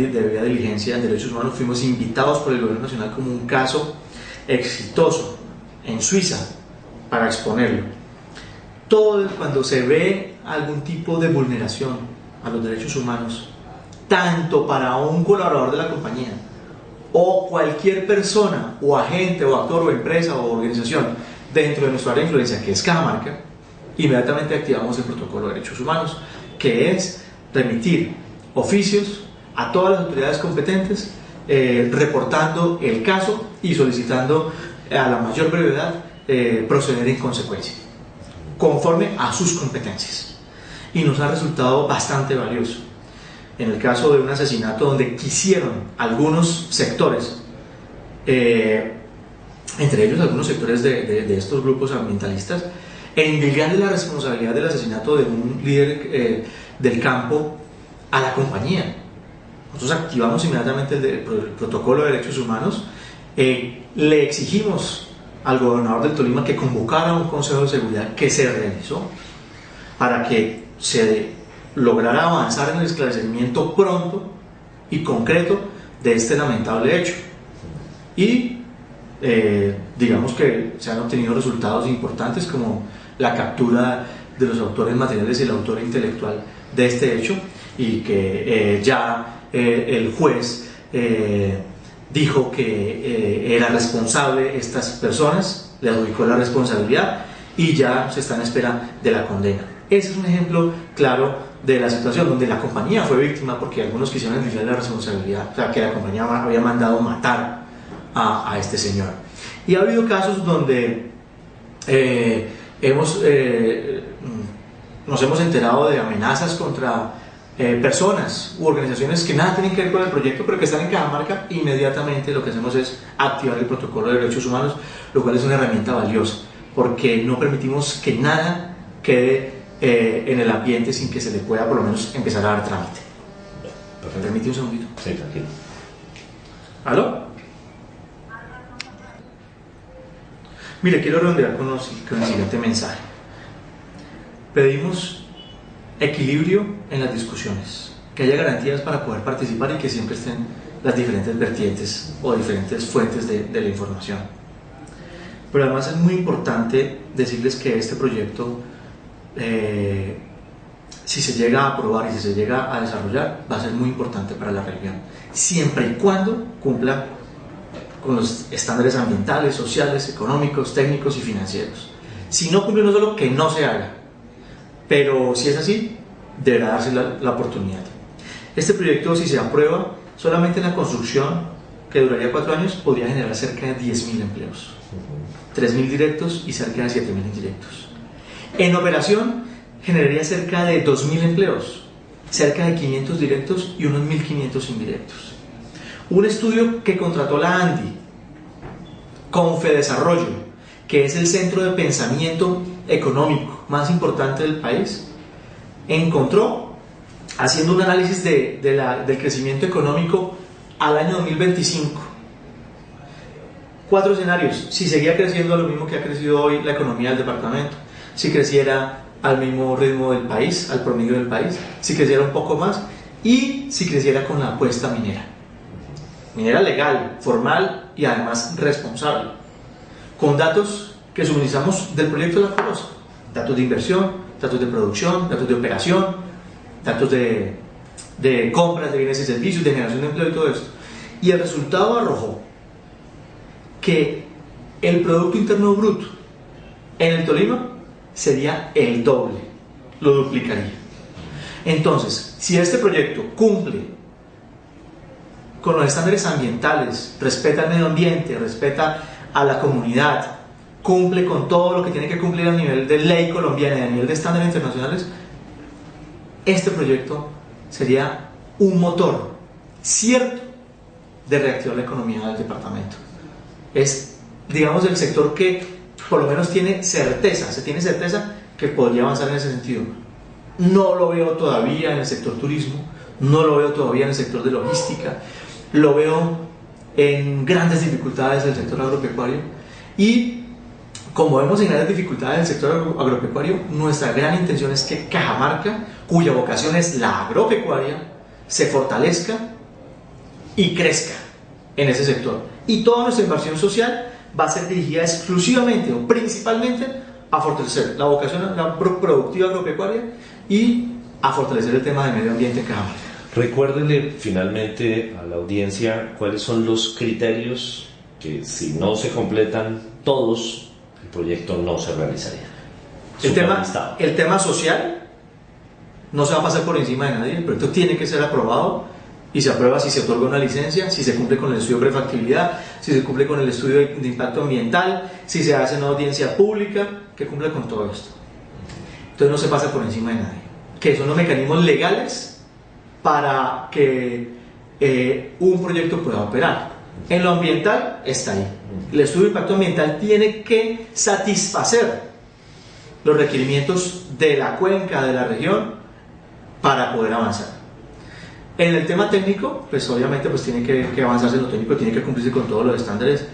Speaker 2: diligencia en derechos humanos. Fuimos invitados por el gobierno nacional como un caso exitoso en Suiza para exponerlo. Todo cuando se ve algún tipo de vulneración a los derechos humanos, tanto para un colaborador de la compañía o cualquier persona o agente o actor o empresa o organización dentro de nuestra área de influencia, que es Cajamarca, inmediatamente activamos el protocolo de derechos humanos, que es remitir oficios a todas las autoridades competentes reportando el caso y solicitando a la mayor brevedad proceder en consecuencia conforme a sus competencias, y nos ha resultado bastante valioso. En el caso de un asesinato donde quisieron algunos sectores, entre ellos algunos sectores de estos grupos ambientalistas, endilgarle la responsabilidad del asesinato de un líder del campo a la compañía. Nosotros activamos inmediatamente el protocolo de derechos humanos, le exigimos al gobernador del Tolima que convocara un consejo de seguridad, que se realizó para que se lograra avanzar en el esclarecimiento pronto y concreto de este lamentable hecho. Y digamos que se han obtenido resultados importantes, como la captura de los autores materiales y el autor intelectual de este hecho, y que ya el juez dijo que era responsable estas personas, le adjudicó la responsabilidad y ya se está en espera de la condena. Ese es un ejemplo claro de la situación donde la compañía fue víctima porque algunos quisieron desviar la responsabilidad, o sea, que la compañía había mandado matar a este señor. Y ha habido casos donde nos hemos enterado de amenazas contra personas u organizaciones que nada tienen que ver con el proyecto, pero que están en Cajamarca. Inmediatamente lo que hacemos es activar el protocolo de derechos humanos, lo cual es una herramienta valiosa, porque no permitimos que nada quede en el ambiente sin que se le pueda por lo menos empezar a dar trámite.
Speaker 1: Perfecto.
Speaker 2: Permite un segundito.
Speaker 1: Sí, tranquilo.
Speaker 2: ¿Aló? Mire, quiero redondear con el siguiente mensaje. Pedimos equilibrio en las discusiones, que haya garantías para poder participar y que siempre estén las diferentes vertientes o diferentes fuentes de la información. Pero además es muy importante decirles que este proyecto, si se llega a aprobar y si se llega a desarrollar, va a ser muy importante para la región, siempre y cuando cumpla con los estándares ambientales, sociales, económicos, técnicos y financieros. Si no cumple, no solo que no se haga, pero si es así, deberá darse la oportunidad. Este proyecto, si se aprueba, solamente en la construcción, que duraría 4 años, podría generar cerca de 10.000 empleos, 3.000 directos y cerca de 7.000 indirectos. En operación, generaría cerca de 2.000 empleos, cerca de 500 directos y unos 1.500 indirectos. Un estudio que contrató la ANDI con Fedesarrollo, que es el centro de pensamiento económico más importante del país, encontró, haciendo un análisis del crecimiento económico al año 2025, 4 escenarios: si seguía creciendo a lo mismo que ha crecido hoy la economía del departamento, si creciera al mismo ritmo del país, al promedio del país, si creciera un poco más, y si creciera con la apuesta minera legal, formal y además responsable, con datos que suministramos del proyecto de la Colosa: datos de inversión, datos de producción, datos de operación, datos de compras de bienes y servicios, de generación de empleo y todo esto. Y el resultado arrojó que el Producto Interno Bruto en el Tolima sería el doble, lo duplicaría. Entonces, si este proyecto cumple con los estándares ambientales, respeta el medio ambiente, respeta a la comunidad, cumple con todo lo que tiene que cumplir a nivel de ley colombiana y a nivel de estándares internacionales, este proyecto sería un motor cierto de reactivar la economía del departamento. Es, digamos, el sector que por lo menos tiene certeza, se tiene certeza que podría avanzar en ese sentido. No lo veo todavía en el sector turismo, no lo veo todavía en el sector de logística, lo veo en grandes dificultades del sector agropecuario, y como vemos en grandes dificultades del sector agropecuario, nuestra gran intención es que Cajamarca, cuya vocación es la agropecuaria, se fortalezca y crezca en ese sector. Y toda nuestra inversión social va a ser dirigida exclusivamente o principalmente a fortalecer la vocación productiva agropecuaria y a fortalecer el tema del medio ambiente en Cajamarca.
Speaker 1: Recuérdele finalmente a la audiencia cuáles son los criterios que, si no se completan todos, el proyecto no se realizaría.
Speaker 2: El tema social no se va a pasar por encima de nadie. El proyecto tiene que ser aprobado, y se aprueba si se otorga una licencia, si se cumple con el estudio de prefactibilidad, si se cumple con el estudio de impacto ambiental, si se hace una audiencia pública, que cumpla con todo esto. Entonces no se pasa por encima de nadie. Que son los mecanismos legales para que un proyecto pueda operar. En lo ambiental está ahí. El estudio de impacto ambiental tiene que satisfacer los requerimientos de la cuenca, de la región, para poder avanzar. En el tema técnico, pues obviamente pues tiene que avanzarse en lo técnico, tiene que cumplirse con todos los estándares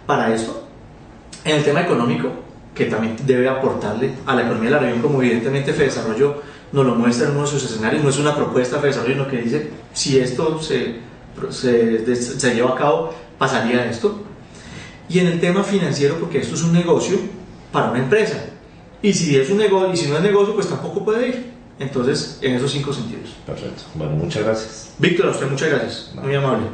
Speaker 2: para esto. En el tema económico, que también debe aportarle a la economía de la región, como evidentemente Fedesarrollo nos lo muestra en uno de sus escenarios, no es una propuesta de Fedesarrollo, sino que dice, si esto se lleva a cabo, pasaría esto. Y en el tema financiero, porque esto es un negocio para una empresa, y si es un negocio, y si no es negocio, pues tampoco puede ir. Entonces, en esos 5 sentidos.
Speaker 1: Perfecto. Bueno, muchas gracias.
Speaker 2: Víctor, a usted muchas gracias. Muy amable.